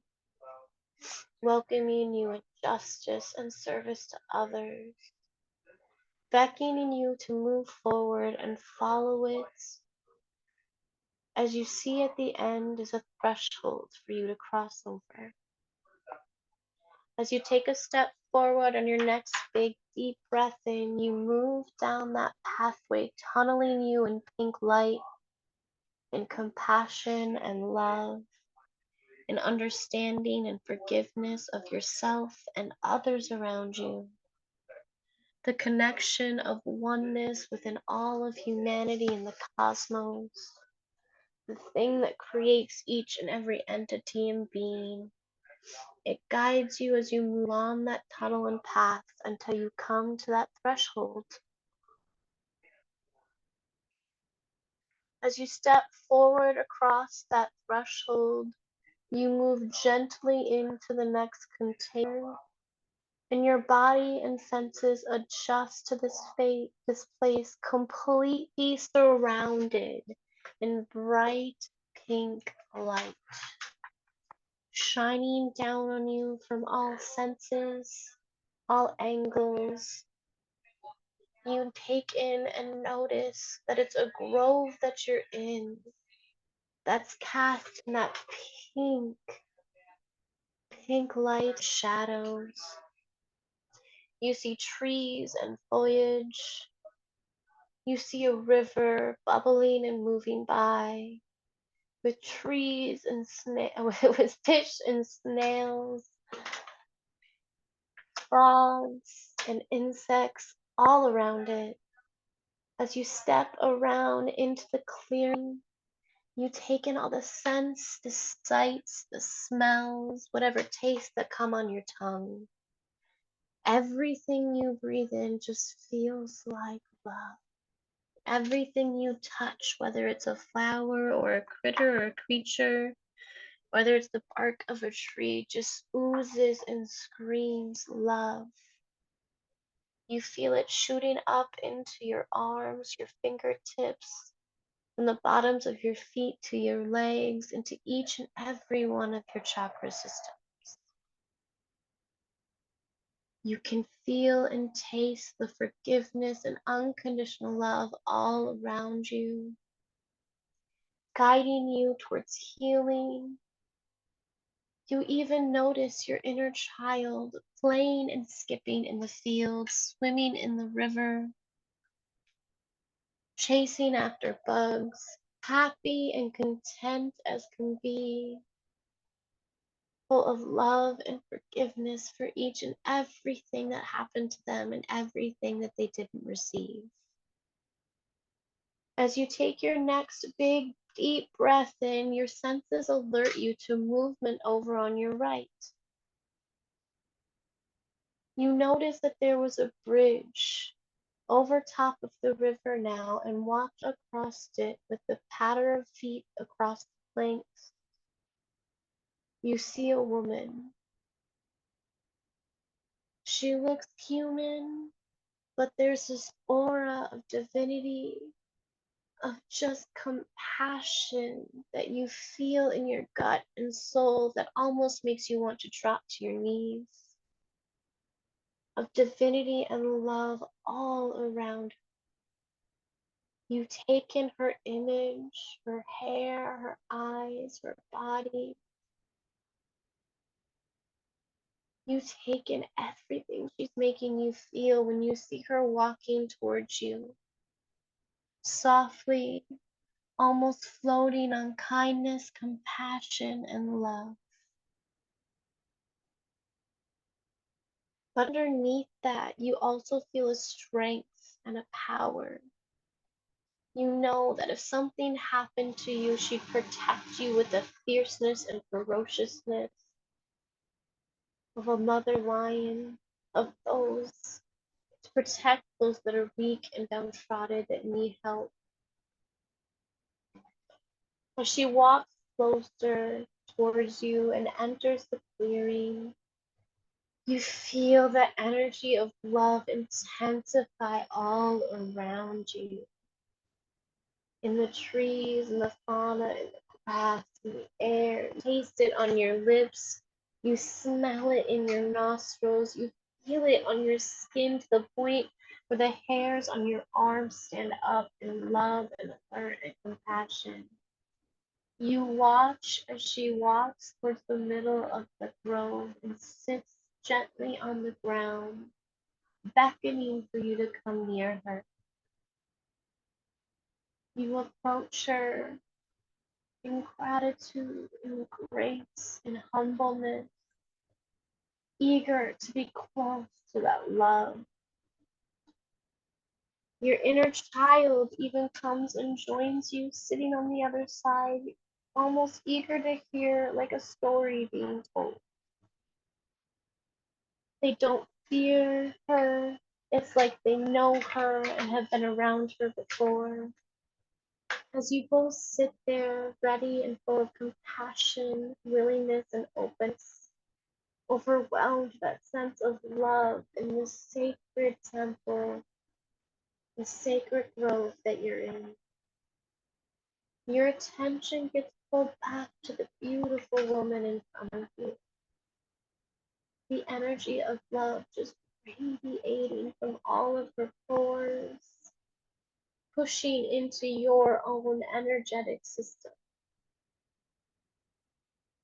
S1: welcoming you in justice and service to others, beckoning you to move forward and follow it. As you see at the end is a threshold for you to cross over. As you take a step forward on your next big deep breath in, you move down that pathway, tunneling you in pink light, in compassion and love, in understanding and forgiveness of yourself and others around you. The connection of oneness within all of humanity and the cosmos, the thing that creates each and every entity and being. It guides you as you move on that tunnel and path until you come to that threshold. As you step forward across that threshold, you move gently into the next container, and your body and senses adjust to this place completely surrounded in bright pink light, shining down on you from all senses, all angles. You take in and notice that it's a grove that you're in that's cast in that pink, pink light shadows. You see trees and foliage. You see a river bubbling and moving by with trees and with fish and snails, frogs and insects all around it. As you step around into the clearing, you take in all the scents, the sights, the smells, whatever tastes that come on your tongue. Everything you breathe in just feels like love. Everything you touch, whether it's a flower or a critter or a creature, whether it's the bark of a tree, just oozes and screams love. You feel it shooting up into your arms, your fingertips, from the bottoms of your feet to your legs, into each and every one of your chakra systems. You can feel and taste the forgiveness and unconditional love all around you, guiding you towards healing. You even notice your inner child playing and skipping in the field, swimming in the river, chasing after bugs, happy and content as can be, full of love and forgiveness for each and everything that happened to them and everything that they didn't receive. As you take your next big, deep breath in, your senses alert you to movement over on your right. You notice that there was a bridge over top of the river now and walked across it with the patter of feet across the planks. You see a woman. She looks human, but there's this aura of divinity, of just compassion that you feel in your gut and soul that almost makes you want to drop to your knees, of divinity and love all around. You take in her image, her hair, her eyes, her body. You take in everything she's making you feel when you see her walking towards you. softly, almost floating on kindness, compassion, and love. But underneath that, you also feel a strength and a power. You know that if something happened to you, she'd protect you with the fierceness and ferociousness of a mother lion, of those to protect those that are weak and downtrodden that need help. As she walks closer towards you and enters the clearing, you feel the energy of love intensify all around you. In the trees, in the fauna, in the grass, in the air. Taste it on your lips. You smell it in your nostrils. You feel it on your skin to the point where the hairs on your arms stand up in love and alert and compassion. You watch as she walks towards the middle of the grove and sits gently on the ground, beckoning for you to come near her. You approach her in gratitude, in grace, in humbleness, eager to be close to that love. Your inner child even comes and joins you, sitting on the other side, almost eager to hear like a story being told. They don't fear her. It's like they know her and have been around her before. As you both sit there, ready and full of compassion, willingness, and openness, overwhelmed that sense of love in the sacred temple, the sacred grove that you're in. Your attention gets pulled back to the beautiful woman in front of you. The energy of love just radiating from all of her pores, pushing into your own energetic system.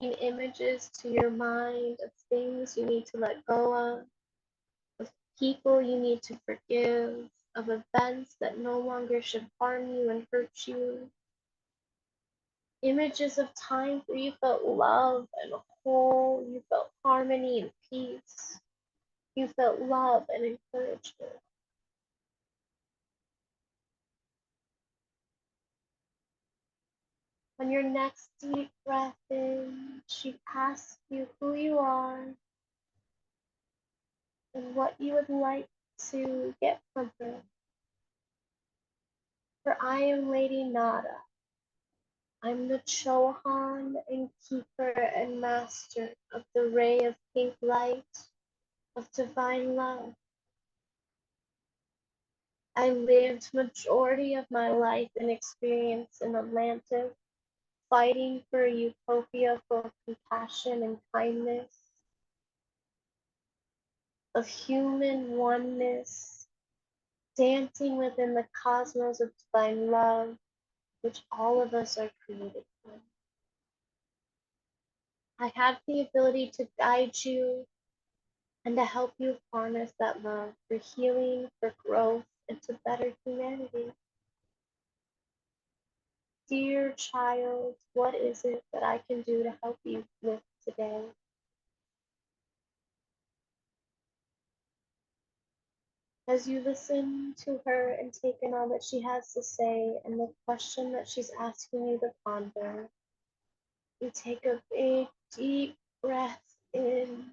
S1: Images to your mind of things you need to let go of people you need to forgive, of events that no longer should harm you and hurt you. Images of times where you felt love and whole, you felt harmony and peace, you felt love and encouragement. On your next deep breath in, she asks you who you are and what you would like to get from her. For I am Lady Nada. I'm the Chohan and keeper and master of the ray of pink light, of divine love. I lived majority of my life and experience in Atlantis, fighting for a utopia full of compassion and kindness, of human oneness, dancing within the cosmos of divine love, which all of us are created for. I have the ability to guide you and to help you harness that love for healing, for growth, and to better humanity. Dear child, what is it that I can do to help you with today? As you listen to her and take in all that she has to say and the question that she's asking you to ponder, you take a big, deep breath in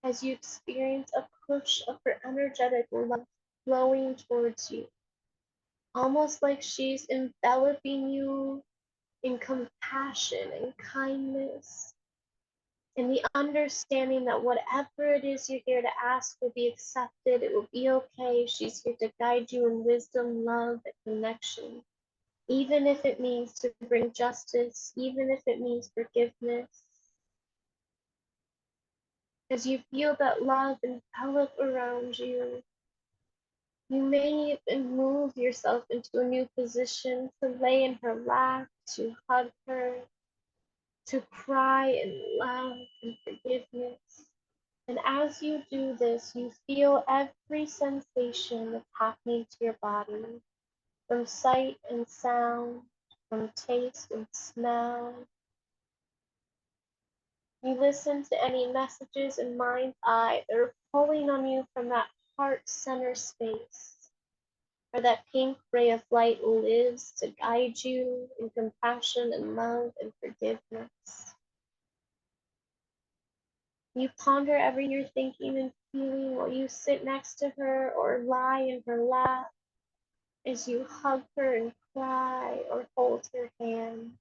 S1: as you experience a push of her energetic love flowing towards you, almost like she's enveloping you in compassion and kindness, and the understanding that whatever it is you're here to ask will be accepted, it will be okay. She's here to guide you in wisdom, love, and connection, even if it means to bring justice, even if it means forgiveness. As you feel that love envelop around you, you may even move yourself into a new position to lay in her lap, to hug her, to cry in love and forgiveness. And as you do this, you feel every sensation that's happening to your body, from sight and sound, from taste and smell. You listen to any messages in mind's eye that are pulling on you from that heart center space, where that pink ray of light lives to guide you in compassion and love and forgiveness. You ponder everything you're thinking and feeling while you sit next to her or lie in her lap, as you hug her and cry or hold her hand.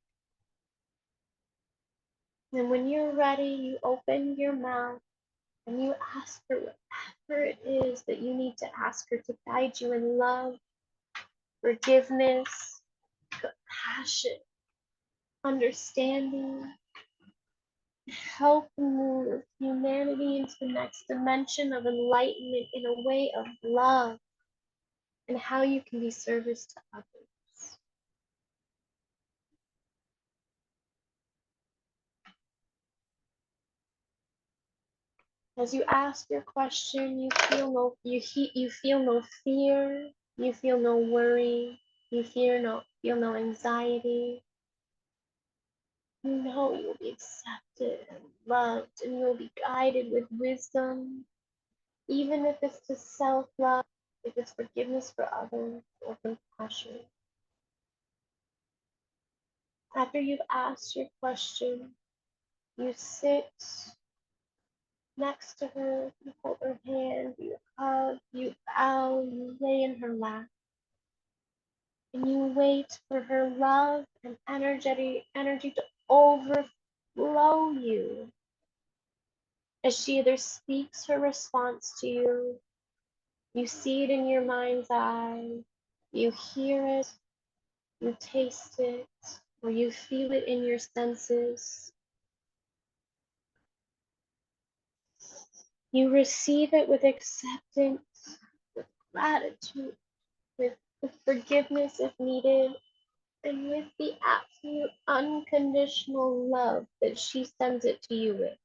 S1: And when you're ready, you open your mouth and you ask her whatever it is that you need to ask her to guide you in love, forgiveness, compassion, understanding, help move humanity into the next dimension of enlightenment in a way of love and how you can be service to others. As you ask your question, you feel no fear, you feel no worry, you feel no anxiety. You know you'll be accepted and loved, and you'll be guided with wisdom, even if it's to self-love, if it's forgiveness for others, or compassion. After you've asked your question, you sit next to her, you hold her hand, you hug, you bow, you lay in her lap, and you wait for her love and energy to overflow you as she either speaks her response to you, you see it in your mind's eye, you hear it, you taste it, or you feel it in your senses. You receive it with acceptance, with gratitude, with forgiveness if needed, and with the absolute unconditional love that she sends it to you with.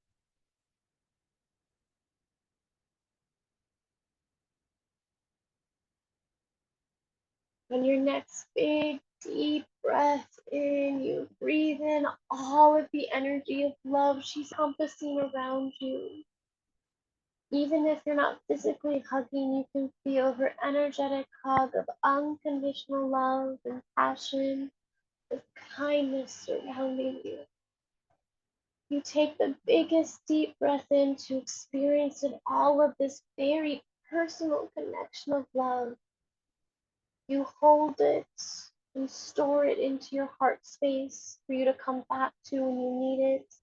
S1: On your next big, deep breath in, you breathe in all of the energy of love she's encompassing around you. Even if you're not physically hugging, you can feel her energetic hug of unconditional love and passion, of kindness surrounding you. You take the biggest deep breath in to experience in all of this very personal connection of love. You hold it and store it into your heart space for you to come back to when you need it,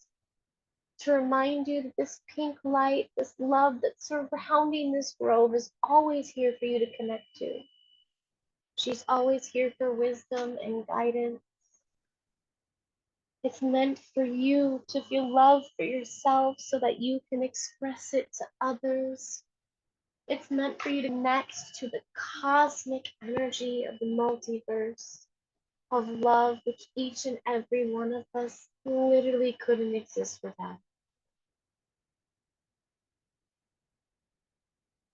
S1: to remind you that this pink light, this love that's surrounding this grove is always here for you to connect to. She's always here for wisdom and guidance. It's meant for you to feel love for yourself so that you can express it to others. It's meant for you to connect to the cosmic energy of the multiverse of love, which each and every one of us literally couldn't exist without.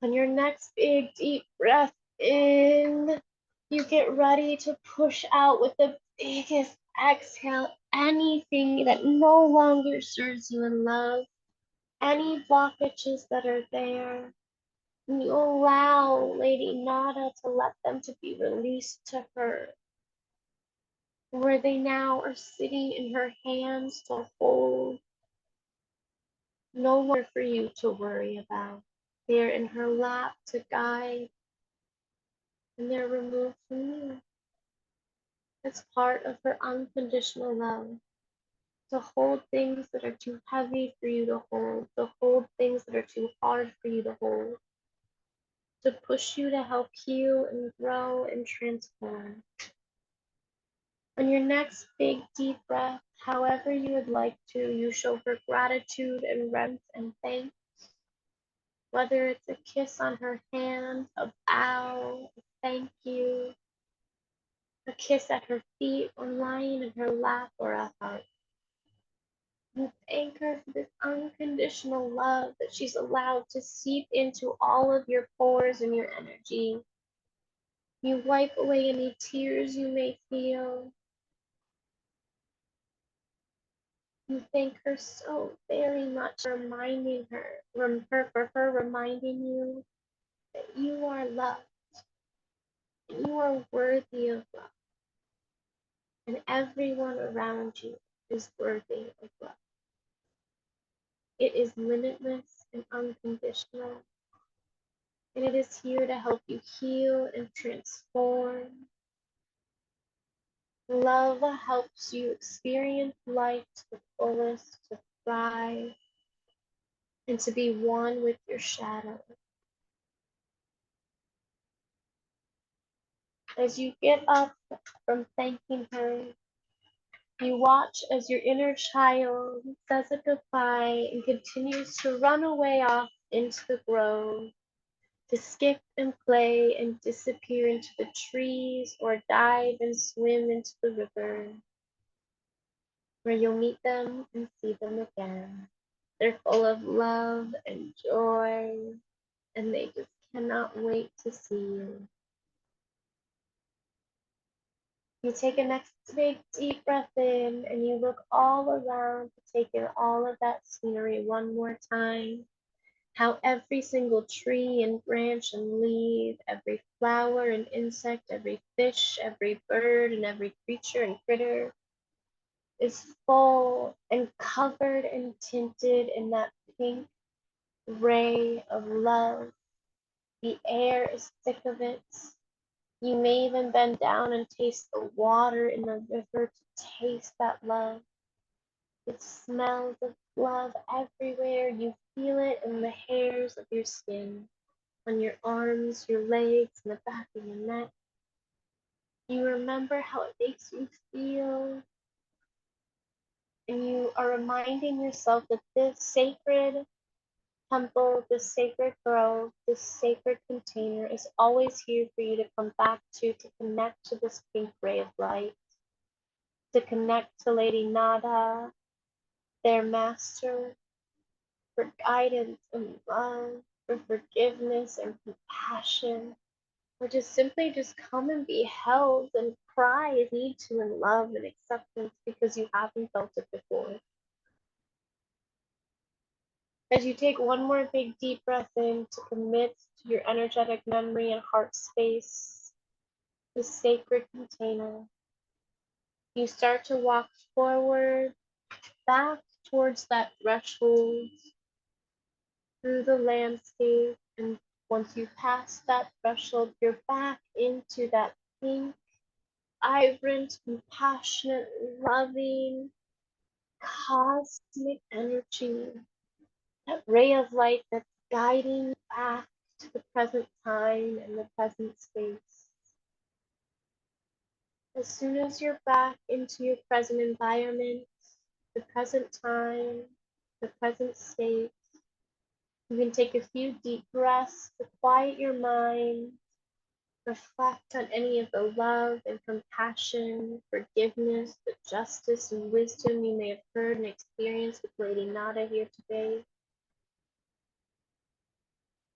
S1: On your next big deep breath in, you get ready to push out with the biggest exhale anything that no longer serves you in love, any blockages that are there. And you allow Lady Nada to let them to be released to her, where they now are sitting in her hands to hold, no more for you to worry about. They're in her lap to guide, and they're removed from you. It's part of her unconditional love to hold things that are too heavy for you to hold things that are too hard for you to hold, to push you to help heal and grow and transform. On your next big deep breath, however you would like to, you show her gratitude and reverence and thanks. Whether it's a kiss on her hand, a bow, a thank you, a kiss at her feet, or lying in her lap, or a hug. You thank her for this unconditional love that she's allowed to seep into all of your pores and your energy. You wipe away any tears you may feel. You thank her so very much for reminding her reminding you that you are loved, that you are worthy of love, and everyone around you is worthy of love. It is limitless and unconditional, and it is here to help you heal and transform. Love helps you experience life to the fullest, to thrive, and to be one with your shadow. As you get up from thanking her, you watch as your inner child says a goodbye and continues to run away off into the grove, to skip and play and disappear into the trees or dive and swim into the river, where you'll meet them and see them again. They're full of love and joy, and they just cannot wait to see you. You take a next big deep breath in and you look all around to take in all of that scenery one more time. How every single tree and branch and leaf, every flower and insect, every fish, every bird, and every creature and critter is full and covered and tinted in that pink ray of love. The air is thick of it. You may even bend down and taste the water in the river to taste that love. It smells of love everywhere. You feel it in the hairs of your skin, on your arms, your legs, and the back of your neck. You remember how it makes you feel, and you are reminding yourself that this sacred temple, this sacred grove, this sacred container is always here for you to come back to connect to this pink ray of light, to connect to Lady Nada, their master, for guidance and love, for forgiveness and compassion, or just simply just come and be held and cry if you need to in love and acceptance because you haven't felt it before. As you take one more big deep breath in to commit to your energetic memory and heart space, the sacred container, you start to walk forward, back towards that threshold, through the landscape, and once you pass that threshold, you're back into that pink, vibrant, compassionate, loving, cosmic energy, that ray of light that's guiding you back to the present time and the present space. As soon as you're back into your present environment, the present time, the present state, you can take a few deep breaths to quiet your mind, reflect on any of the love and compassion, forgiveness, the justice and wisdom you may have heard and experienced with Lady Nada here today.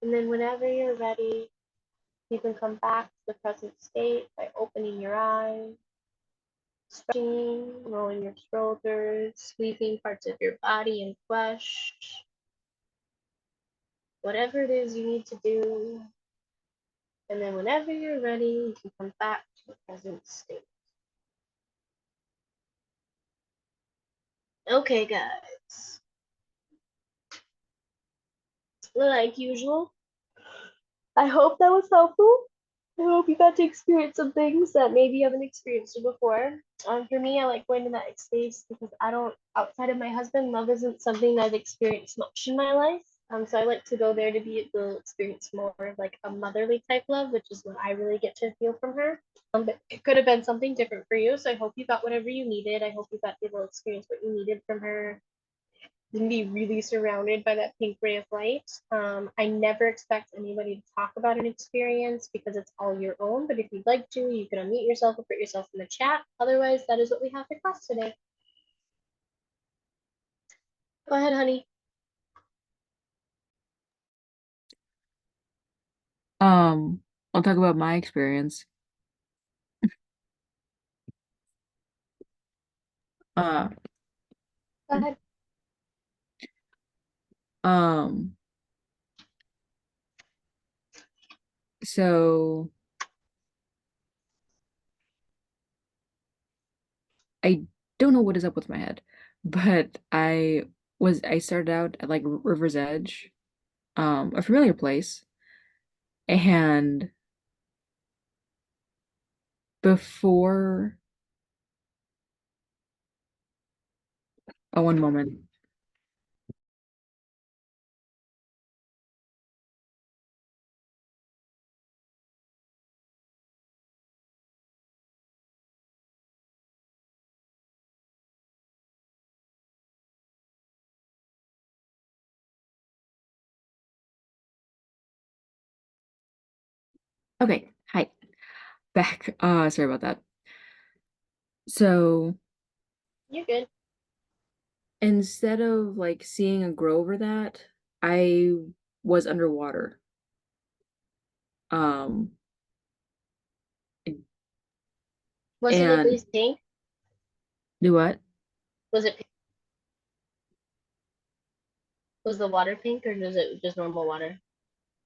S1: And then whenever you're ready, you can come back to the present state by opening your eyes, stretching, rolling your shoulders, squeezing parts of your body and flesh. Whatever it is you need to do. And then whenever you're ready, you can come back to the present state. Okay, guys. Like usual, I hope that was helpful. I hope you got to experience some things that maybe you haven't experienced before. For me, I like going to that space because I don't, outside of my husband, love isn't something that I've experienced much in my life. So I like to go there to be able to experience more of like a motherly type love, which is what I really get to feel from her. But it could have been something different for you. So I hope you got whatever you needed. I hope you got to be able to experience what you needed from her and be really surrounded by that pink ray of light. I never expect anybody to talk about an experience because it's all your own. But if you'd like to, you can unmute yourself or put yourself in the chat. Otherwise, that is what we have for class today. Go ahead, honey.
S2: I'll talk about my experience. Uh,
S1: Go ahead.
S2: um, so I don't know what is up with my head, but I started out at like River's Edge, a familiar place, and before, oh, one moment. Okay, hi, back. Sorry about that. So
S1: You're good.
S2: instead of like seeing a grove or that, I was underwater. Um,
S1: Was it at
S2: and
S1: least pink?
S2: do what?
S1: Was it pink? Was the water pink or was it just normal water?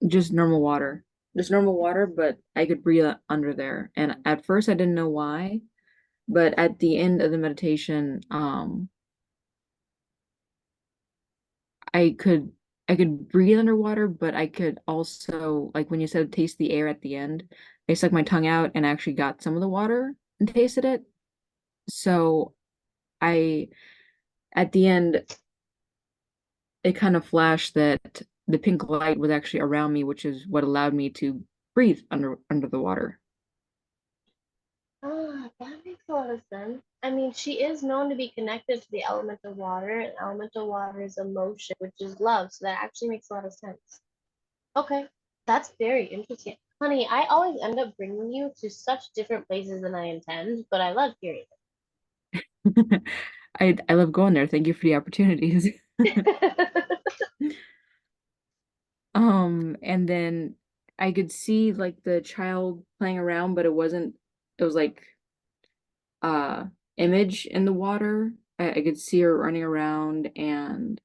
S2: Just normal water. Just normal water, but I could breathe under there. And at first I didn't know why, but at the end of the meditation, I could I could breathe underwater, but I could also, like when you said taste the air at the end, I stuck my tongue out and actually got some of the water and tasted it. So I at the end it kind of flashed that the pink light was actually around me, which is what allowed me to breathe under the water.
S1: Ah, that makes a lot of sense. I mean, she is known to be connected to the element of water, and element of water is emotion, which is love. So that actually makes a lot of sense. Okay, that's very interesting. Honey, I always end up bringing you to such different places than I intend, but I love hearing
S2: I love going there. Thank you for the opportunities.
S1: it.
S2: And then I could see like the child playing around, but it was like uh image in the water. I could see her running around, and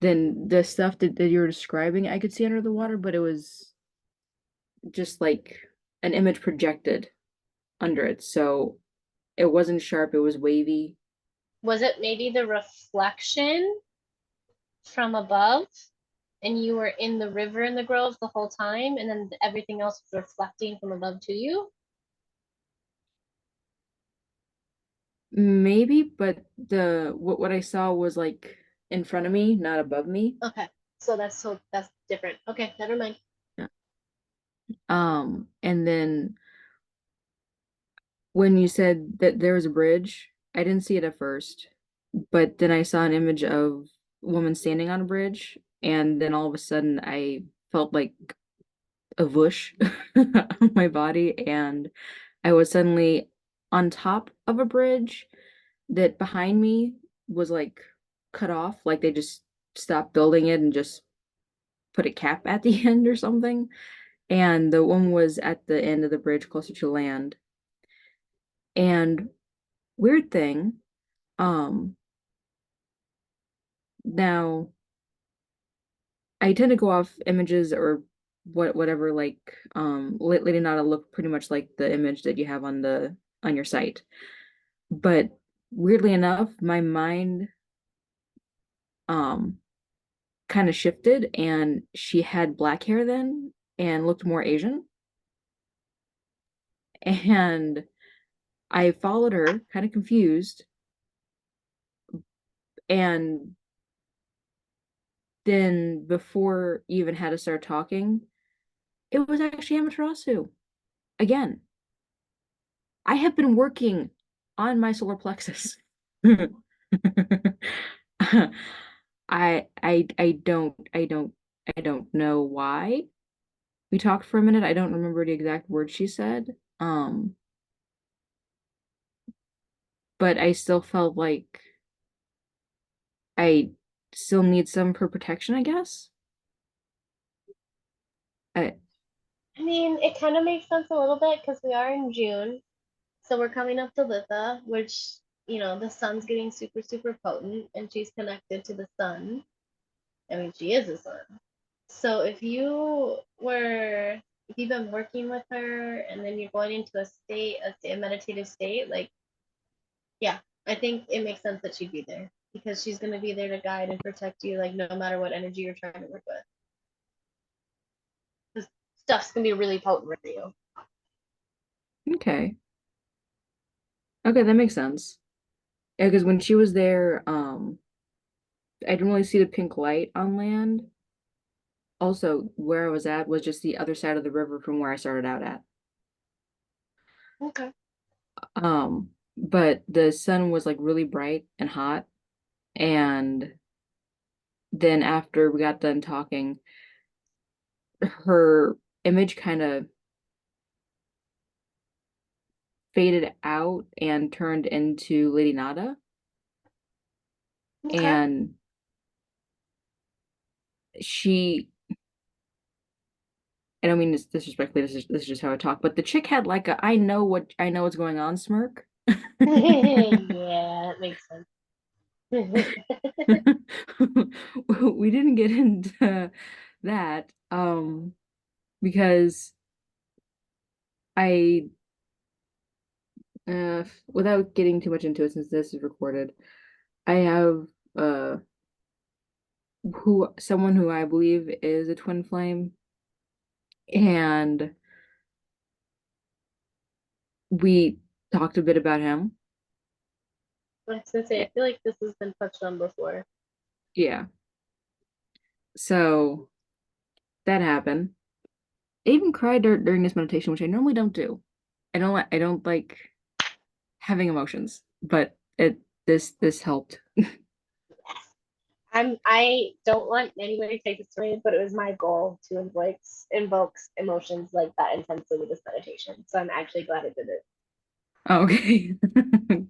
S2: then the stuff that you were describing I could see under the water, but it was just like an image projected under it. So it wasn't sharp, it was wavy.
S1: Was it maybe the reflection from above, and you were in the river in the grove the whole time, and then everything else was reflecting from above to you?
S2: Maybe, but the what I saw was like in front of me, not above me.
S1: Okay, so that's different. Okay, never mind.
S2: Yeah. And then when you said that there was a bridge, I didn't see it at first, but then I saw an image of a woman standing on a bridge, and then all of a sudden I felt like a whoosh on my body, and I was suddenly on top of a bridge that behind me was like cut off, like they just stopped building it and just put a cap at the end or something. And the woman was at the end of the bridge closer to land. And weird thing, um, now I tend to go off images or whatever, like Lady Nada look pretty much like the image that you have on your site. But weirdly enough, my mind um kind of shifted, and she had black hair then and looked more Asian. And I followed her, kind of confused, and then before you even had to start talking, it was actually Amaterasu again. I have been working on my solar plexus. I don't know why. We talked for a minute. I don't remember the exact words she said. But I still felt like I still need some for protection, I guess. I,
S1: I mean, it kind of makes sense a little bit because we are in June, so we're coming up to Litha, which the sun's getting super, super potent and she's connected to the sun. I mean, she is a sun. So if you've been working with her and then you're going into a meditative state, like, yeah, I think it makes sense that she'd be there because she's going to be there to guide and protect you, like, no matter what energy you're trying to work with. This stuff's going to be really potent for you.
S2: Okay. Okay, that makes sense. Yeah, because when she was there, I didn't really see the pink light on land. Also, where I was at was just the other side of the river from where I started out at.
S1: Okay.
S2: But the sun was like really bright and hot, and then after we got done talking, her image kind of faded out and turned into Lady Nada.
S1: Okay.
S2: And she, I don't mean this disrespectfully, this is just how I talk, but the chick had like a I know what's going on smirk.
S1: Yeah, it makes sense.
S2: We didn't get into that because I without getting too much into it since this is recorded, I have uh someone who I believe is a twin flame, and we talked a bit about him.
S1: I was gonna say, I
S2: Eh,
S1: feel like this has been touched on before.
S2: Yeah. So that happened. I even cried during this meditation, which I normally don't do. I don't like having emotions, but it this helped.
S1: I don't want anybody to take this away, but it was my goal to invoke emotions like that intensely with this meditation. So I'm actually glad I did it.
S2: Oh, okay.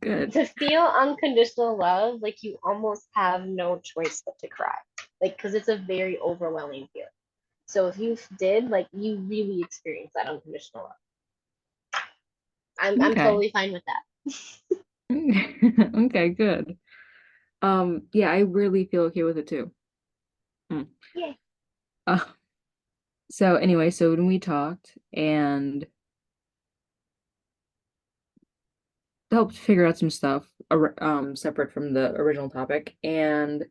S2: Good.
S1: To feel unconditional love, like you almost have no choice but to cry. Like, because it's a very overwhelming feeling. So if you did, like, you really experience that unconditional love. I'm
S2: Okay.
S1: totally fine with that.
S2: Okay, good. Yeah, I really feel okay with it too. Mm.
S1: Yeah.
S2: Uh, so anyway, so when we talked and helped figure out some stuff, separate from the original topic, and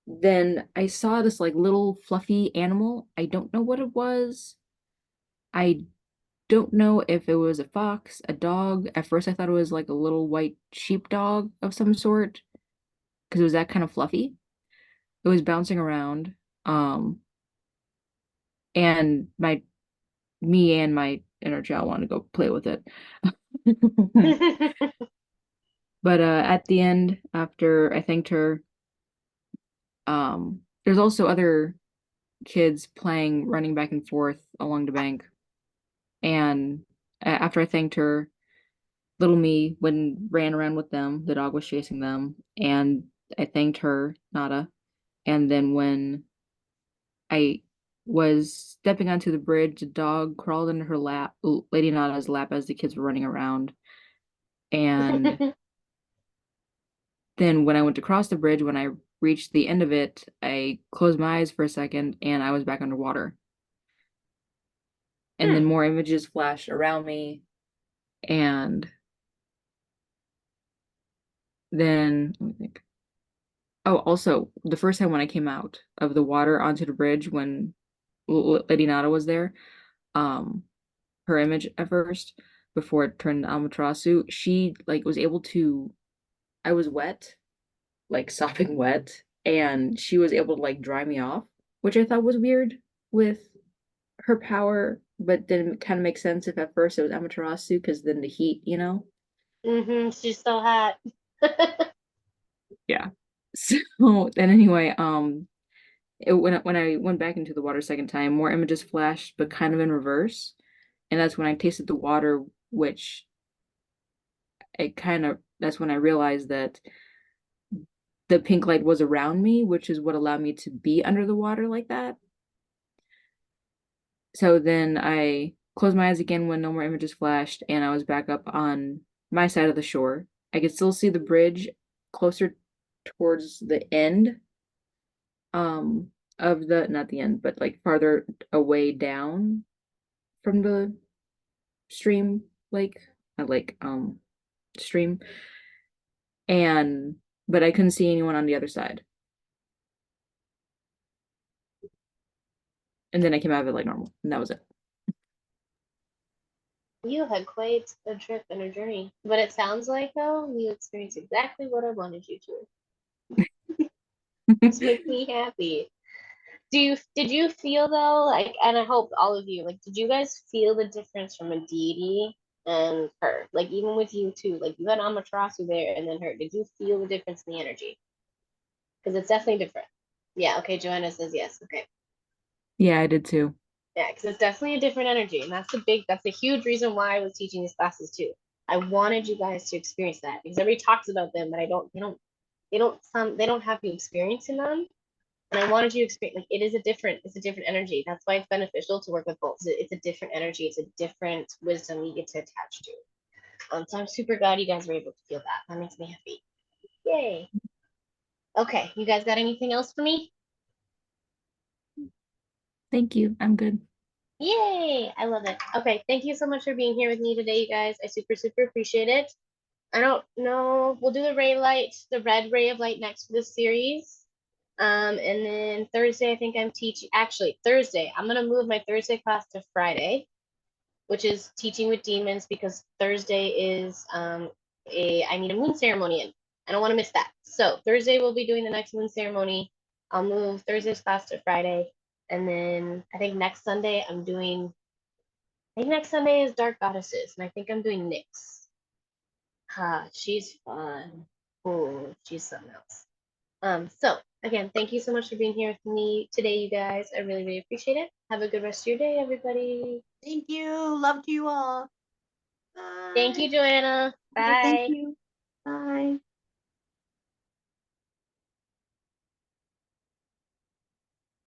S2: then I saw this like little fluffy animal. I don't know what it was. I don't know if it was a fox, a dog. At first, I thought it was like a little white sheepdog of some sort because it was that kind of fluffy. It was bouncing around. Um, and me and my inner child wanted to go play with it. But at the end, after I thanked her, there's also other kids playing, running back and forth along the bank. And after I thanked her, little me ran around with them. The dog was chasing them, and I thanked her, Nada. And then when I was stepping onto the bridge, the dog crawled into her lap, Lady Nada's lap, as the kids were running around. And then when I went to cross the bridge, when I reached the end of it, I closed my eyes for a second and I was back underwater. And then
S1: Hmm.
S2: more images flashed around me. And then let me think. Oh, also, the first time when I came out of the water onto the bridge when Lady Nada was there, um, her image at first, before it turned Amaterasu, she like was able to, I was wet, like sopping wet, and she was able to like dry me off, which I thought was weird with her power, but didn't kind of make sense if at first it was Amaterasu because then the heat, you know?
S1: She's so hot.
S2: Yeah. So then anyway, when I went back into the water second time, more images flashed, but kind of in reverse. And that's when I tasted the water, which that's when I realized that the pink light was around me, which is what allowed me to be under the water like that. So then I closed my eyes again when no more images flashed, and I was back up on my side of the shore. I could still see the bridge closer towards the end of the, not the end, but like farther away down from the stream lake, stream. And but I couldn't see anyone on the other side. And then I came out of it like normal, and that was it.
S1: You had quite a trip and a journey. But it sounds like, though, you experienced exactly what I wanted you to. This makes me happy. Did you feel though, like, and I hope all of you, like, did you guys feel the difference from a deity and her? Like, even with you too, like, you had Amaterasu there and then her. Did you feel the difference in the energy? Because it's definitely different. Yeah, okay, Joanna says yes. Okay.
S2: Yeah, I did too.
S1: Yeah, because it's definitely a different energy. And that's a huge reason why I was teaching these classes too. I wanted you guys to experience that because everybody talks about them, but they don't have you experiencing them. And I wanted you to experience, like, it's a different energy. That's why it's beneficial to work with both. It's a different energy. It's a different wisdom you get to attach to. So I'm super glad you guys were able to feel that. That makes me happy. Yay. Okay, you guys got anything else for me?
S2: Thank you. I'm good.
S1: Yay! I love it. Okay, thank you so much for being here with me today, you guys. I super, super appreciate it. I don't know. We'll do the red ray of light next for this series. And then Thursday, I think I'm teaching. Actually, Thursday, I'm gonna move my Thursday class to Friday, which is teaching with demons because Thursday is I need a moon ceremony in. I don't want to miss that. So Thursday we'll be doing the next moon ceremony. I'll move Thursday's class to Friday, and then I think next Sunday I'm doing. I think next Sunday is Dark Goddesses, and I think I'm doing Nyx. She's fun. Oh, she's something else. So again, thank you so much for being here with me today, you guys. I really, really appreciate it. Have a good rest of your day, everybody.
S3: Thank you. Love to you all.
S1: Thank you,
S3: Bye.
S1: Joanna.
S3: Okay, thank
S1: Bye.
S3: you. Bye.